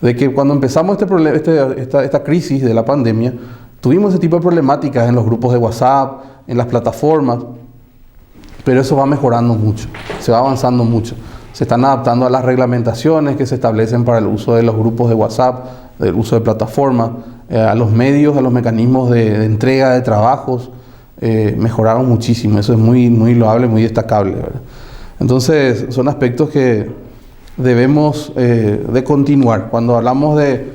de que cuando empezamos esta crisis de la pandemia, tuvimos ese tipo de problemáticas en los grupos de WhatsApp, en las plataformas, pero eso va mejorando mucho, se va avanzando mucho. Se están adaptando a las reglamentaciones que se establecen para el uso de los grupos de WhatsApp, del uso de plataformas, a los medios, a los mecanismos de entrega de trabajos, mejoraron muchísimo. Eso es muy, muy loable, muy destacable, ¿verdad? Entonces, son aspectos que debemos de continuar. Cuando hablamos de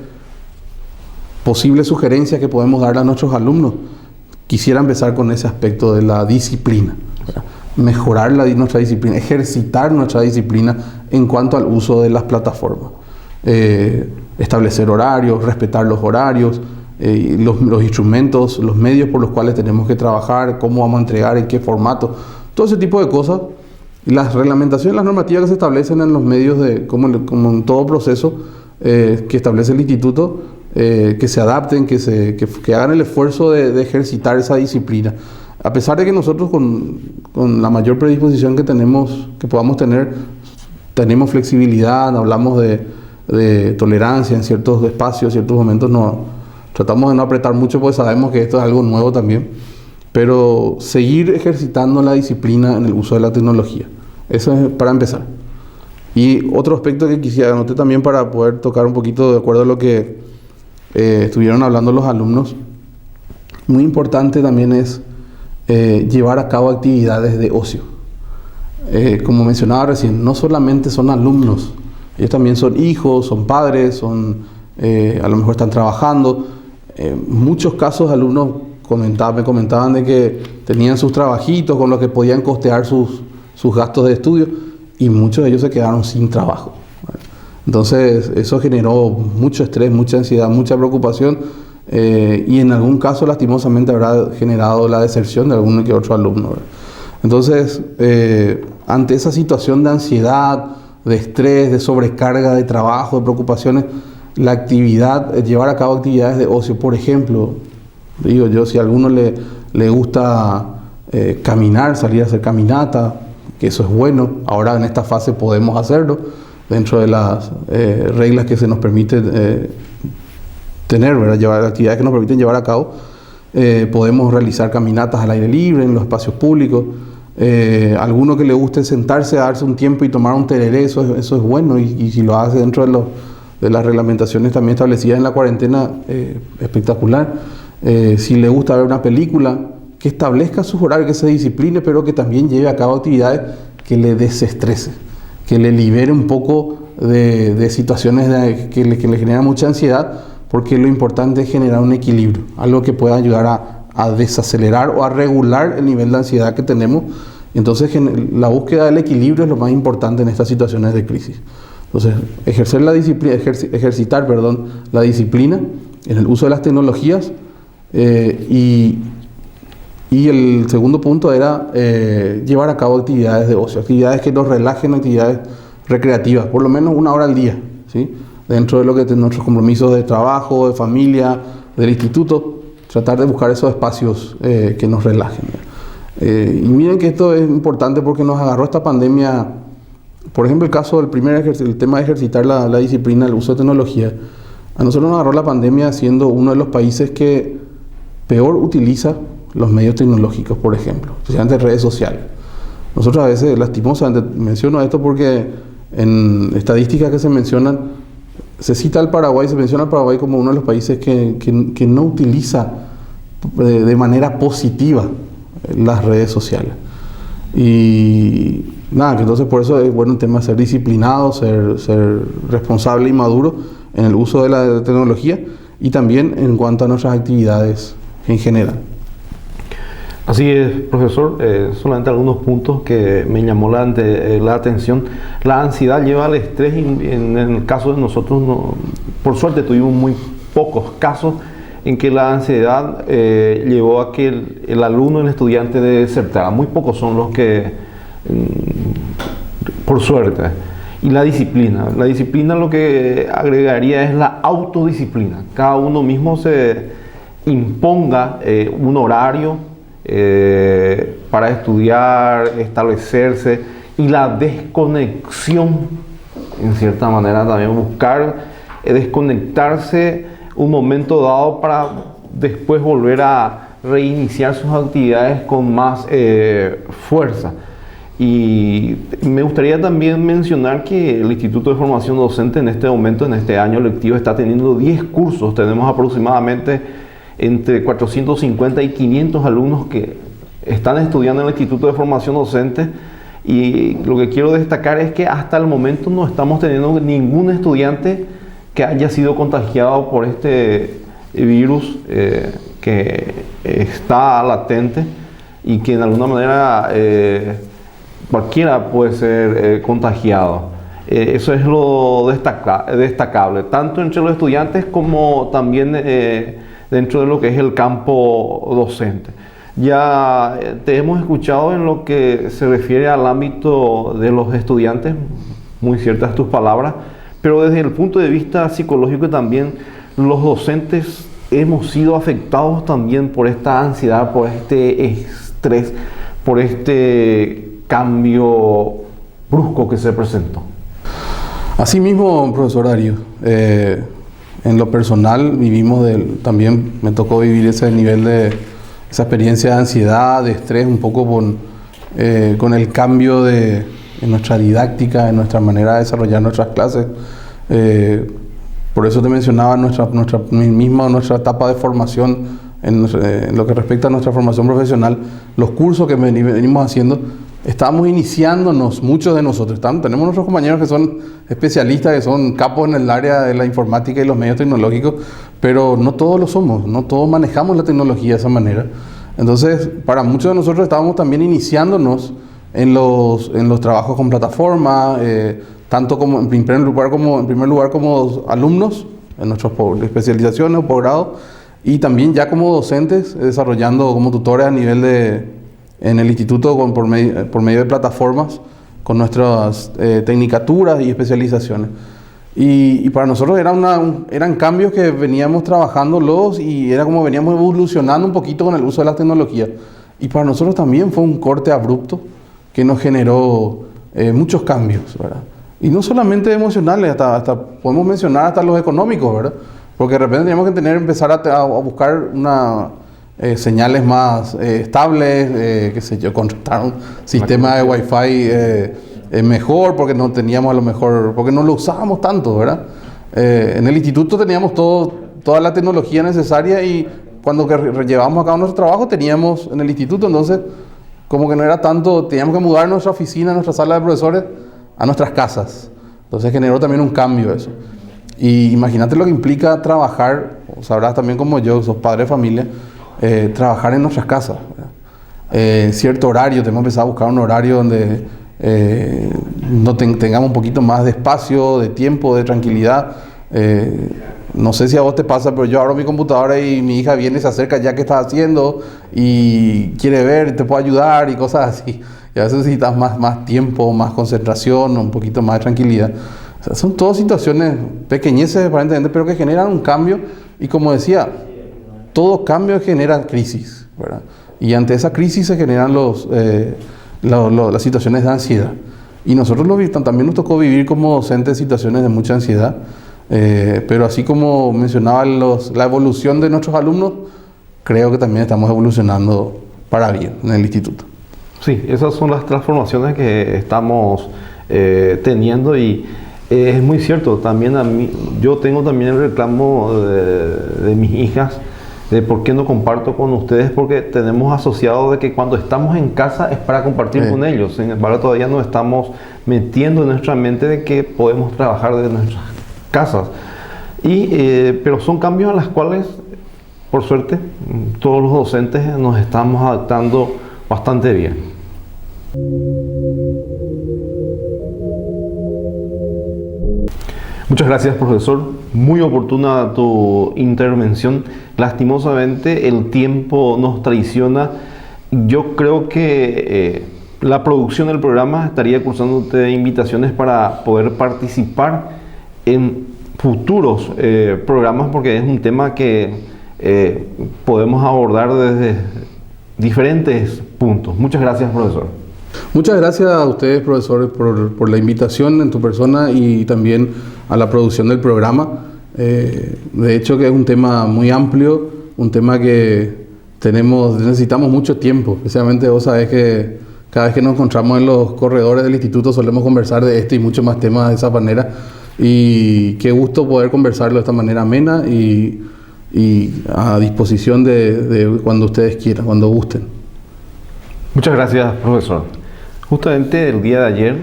posibles sugerencias que podemos darle a nuestros alumnos, quisiera empezar con ese aspecto de la disciplina, ¿verdad? Mejorar nuestra disciplina, ejercitar nuestra disciplina en cuanto al uso de las plataformas. Establecer horarios, respetar los horarios, los instrumentos, los medios por los cuales tenemos que trabajar, cómo vamos a entregar, en qué formato, todo ese tipo de cosas. Y las reglamentaciones, las normativas que se establecen en los medios, como en todo proceso que establece el instituto, que se adapten, que hagan el esfuerzo de ejercitar esa disciplina. A pesar de que nosotros con la mayor predisposición que podamos tener, tenemos flexibilidad, hablamos de tolerancia en ciertos espacios, ciertos momentos, tratamos de no apretar mucho porque sabemos que esto es algo nuevo también, pero seguir ejercitando la disciplina en el uso de la tecnología. Eso es para empezar. Y otro aspecto que quisiera anotar también para poder tocar un poquito de acuerdo a lo que estuvieron hablando los alumnos, muy importante también es llevar a cabo actividades de ocio. Como mencionaba recién, no solamente son alumnos, ellos también son hijos, son padres, a lo mejor están trabajando. En muchos casos alumnos me comentaban de que tenían sus trabajitos con los que podían costear sus gastos de estudio y muchos de ellos se quedaron sin trabajo. Entonces eso generó mucho estrés, mucha ansiedad, mucha preocupación y en algún caso lastimosamente habrá generado la deserción de alguno que otro alumno, ¿verdad? Entonces ante esa situación de ansiedad, de estrés, de sobrecarga de trabajo, de preocupaciones, llevar a cabo actividades de ocio, por ejemplo, digo yo, si a alguno le gusta caminar, salir a hacer caminata, que eso es bueno, ahora en esta fase podemos hacerlo, dentro de las reglas que se nos permite tener, ¿verdad? Llevar actividades que nos permiten llevar a cabo, podemos realizar caminatas al aire libre, en los espacios públicos. Alguno que le guste sentarse a darse un tiempo y tomar un tereré, eso es bueno, y si lo hace dentro de las reglamentaciones también establecidas en la cuarentena, espectacular. Si le gusta ver una película, que establezca sus horarios, que se discipline, pero que también lleve a cabo actividades que le desestrese, que le libere un poco de situaciones que le generan mucha ansiedad, porque lo importante es generar un equilibrio, algo que pueda ayudar a desacelerar o a regular el nivel de ansiedad que tenemos. Entonces la búsqueda del equilibrio es lo más importante en estas situaciones de crisis. Entonces ejercitar la disciplina en el uso de las tecnologías, y el segundo punto era llevar a cabo actividades de ocio, actividades que nos relajen, actividades recreativas, por lo menos 1 hora al día, ¿sí? Dentro de lo que nuestros compromisos de trabajo, de familia, del instituto, tratar de buscar esos espacios que nos relajen. Y miren que esto es importante porque nos agarró esta pandemia, por ejemplo el caso del el tema de ejercitar la disciplina, el uso de tecnología, A nosotros nos agarró la pandemia siendo uno de los países que peor utiliza los medios tecnológicos, por ejemplo, especialmente redes sociales. Nosotros a veces, lastimosamente, menciono esto porque en estadísticas que se mencionan, se cita al Paraguay, se menciona al Paraguay como uno de los países que no utiliza de manera positiva las redes sociales. Y nada, que entonces por eso es bueno el tema de ser disciplinado, ser responsable y maduro en el uso de la tecnología y también en cuanto a nuestras actividades en general. Así es, profesor. Solamente algunos puntos que me llamó la atención. La ansiedad lleva al estrés y en el caso de nosotros, por suerte tuvimos muy pocos casos en que la ansiedad llevó a que el alumno, el estudiante desertara. Muy pocos son los que, por suerte. Y la disciplina lo que agregaría es la autodisciplina. Cada uno mismo se imponga un horario para estudiar, establecerse, y la desconexión, en cierta manera también buscar desconectarse un momento dado para después volver a reiniciar sus actividades con más fuerza. Y me gustaría también mencionar que el Instituto de Formación Docente en este momento, en este año lectivo, está teniendo 10 cursos. Tenemos aproximadamente entre 450 y 500 alumnos que están estudiando en el Instituto de Formación Docente, y lo que quiero destacar es que hasta el momento no estamos teniendo ningún estudiante que haya sido contagiado por este virus que está latente y que en alguna manera cualquiera puede ser contagiado. Eso es lo destacable, tanto entre los estudiantes como también dentro de lo que es el campo docente. Ya te hemos escuchado en lo que se refiere al ámbito de los estudiantes, muy ciertas tus palabras, pero desde el punto de vista psicológico también, los docentes hemos sido afectados también por esta ansiedad, por este estrés, por este cambio brusco que se presentó. Así mismo, profesor Darío, en lo personal vivimos también me tocó vivir ese nivel esa experiencia de ansiedad, de estrés, un poco con el cambio en nuestra didáctica, en nuestra manera de desarrollar nuestras clases. Por eso te mencionaba nuestra etapa de formación en lo que respecta a nuestra formación profesional, los cursos que venimos haciendo. Estábamos iniciándonos, muchos de nosotros. Tenemos nuestros compañeros que son especialistas, que son capos en el área de la informática y los medios tecnológicos, pero no todos lo somos, no todos manejamos la tecnología de esa manera. Entonces, para muchos de nosotros estábamos también iniciándonos en los trabajos con plataforma, tanto como en primer lugar como alumnos en nuestras especializaciones o posgrado, y también ya como docentes, desarrollando como tutores a nivel en el instituto por medio de plataformas con nuestras tecnicaturas y especializaciones. Y para nosotros eran cambios que veníamos trabajándolos y era como veníamos evolucionando un poquito con el uso de la tecnología. Y para nosotros también fue un corte abrupto que nos generó muchos cambios, ¿verdad? Y no solamente emocionales, hasta podemos mencionar hasta los económicos, ¿verdad? Porque de repente teníamos que empezar a buscar señales más estables, qué sé yo, contratar un sistema de Wi-Fi mejor, porque no teníamos a lo mejor, porque no lo usábamos tanto, ¿verdad? En el instituto teníamos toda la tecnología necesaria y cuando llevábamos a cabo nuestro trabajo teníamos en el instituto, entonces como que no era tanto, teníamos que mudar nuestra oficina, nuestra sala de profesores a nuestras casas. Entonces generó también un cambio eso. Y imagínate lo que implica trabajar, sabrás también como yo, sos padre de familia, trabajar en nuestras casas, cierto horario, tenemos que empezar a buscar un horario donde tengamos un poquito más de espacio, de tiempo, de tranquilidad. No sé si a vos te pasa, pero yo abro mi computadora y mi hija viene, se acerca ya que estás haciendo y quiere ver, te puedo ayudar y cosas así. Y a veces necesitas más tiempo, más concentración, un poquito más de tranquilidad. O sea, son todas situaciones pequeñeces aparentemente, pero que generan un cambio. Y como decía, todo cambio genera crisis, ¿verdad? Y ante esa crisis se generan las situaciones de ansiedad. Y nosotros también nos tocó vivir como docentes situaciones de mucha ansiedad. Pero así como mencionaba la evolución de nuestros alumnos, creo que también estamos evolucionando para bien en el instituto. Sí, esas son las transformaciones que estamos teniendo y es muy cierto. También yo tengo también el reclamo de mis hijas de por qué no comparto con ustedes, porque tenemos asociado de que cuando estamos en casa es para compartir con ellos. Sin embargo, todavía no estamos metiendo en nuestra mente de que podemos trabajar desde nuestras casas. Pero son cambios a los cuales, por suerte, todos los docentes nos estamos adaptando bastante bien. Muchas gracias, profesor. Muy oportuna tu intervención. Lastimosamente el tiempo nos traiciona. Yo creo que la producción del programa estaría cursándote invitaciones para poder participar en futuros programas, porque es un tema que podemos abordar desde diferentes puntos. Muchas gracias, profesor. Muchas gracias a ustedes, profesores, por la invitación en tu persona y también a la producción del programa. De hecho, que es un tema muy amplio, un tema que necesitamos mucho tiempo. Especialmente vos sabés que cada vez que nos encontramos en los corredores del instituto solemos conversar de este y muchos más temas de esa manera. Y qué gusto poder conversarlo de esta manera amena y a disposición de cuando ustedes quieran, cuando gusten. Muchas gracias, profesor. Justamente el día de ayer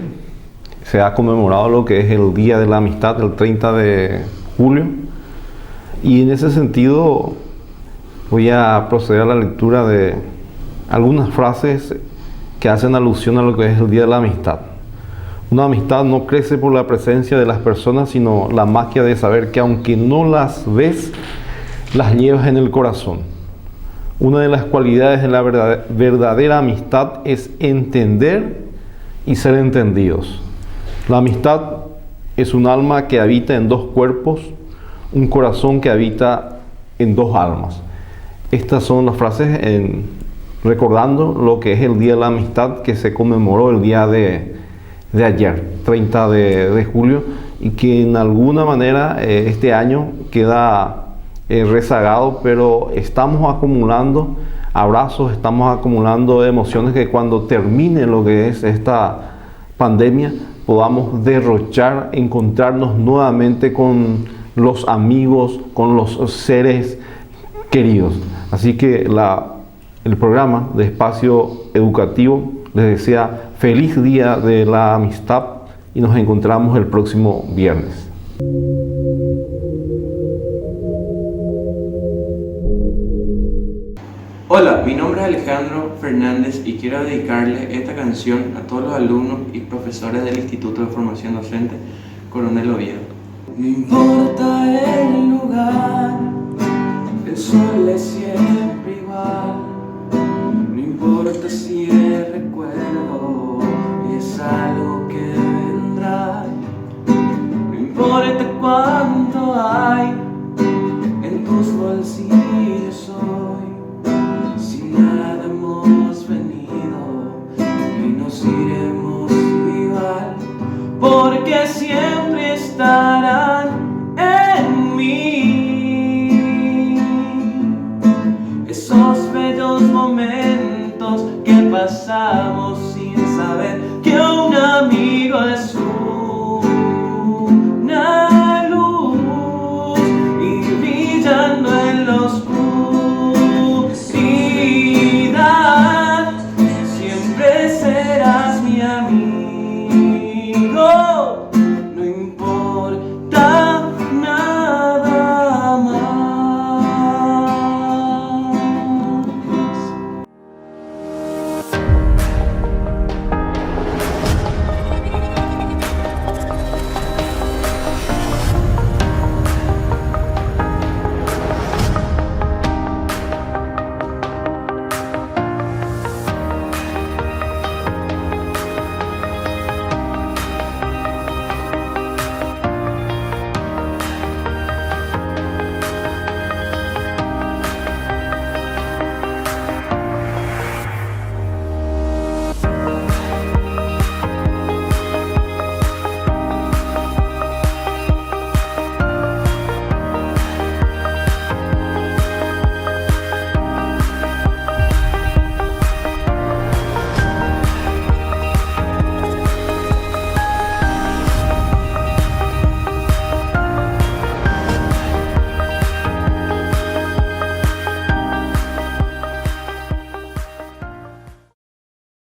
se ha conmemorado lo que es el Día de la Amistad, el 30 de julio. Y en ese sentido voy a proceder a la lectura de algunas frases que hacen alusión a lo que es el Día de la Amistad. Una amistad no crece por la presencia de las personas, sino la magia de saber que aunque no las ves, las llevas en el corazón. Una de las cualidades de la verdadera amistad es entender y ser entendidos. La amistad es un alma que habita en dos cuerpos, un corazón que habita en dos almas. Estas son las frases recordando lo que es el Día de la Amistad que se conmemoró el día de ayer, 30 de julio, y que en alguna manera este año queda rezagado, pero estamos acumulando abrazos, estamos acumulando emociones que cuando termine lo que es esta pandemia podamos derrochar, encontrarnos nuevamente con los amigos, con los seres queridos. Así que el programa de Espacio Educativo les desea feliz Día de la Amistad y nos encontramos el próximo viernes. Hola, mi nombre es Alejandro Fernández y quiero dedicarle esta canción a todos los alumnos y profesores del Instituto de Formación Docente Coronel Oviedo. No importa el lugar, el sol es siempre igual. No importa si es recuerdo y es algo que vendrá. No importa cuánto hay en tus bolsillos hoy. Nada hemos venido y nos iremos igual, porque siempre estarán en mí esos bellos momentos que pasamos sin saber que un amigo es un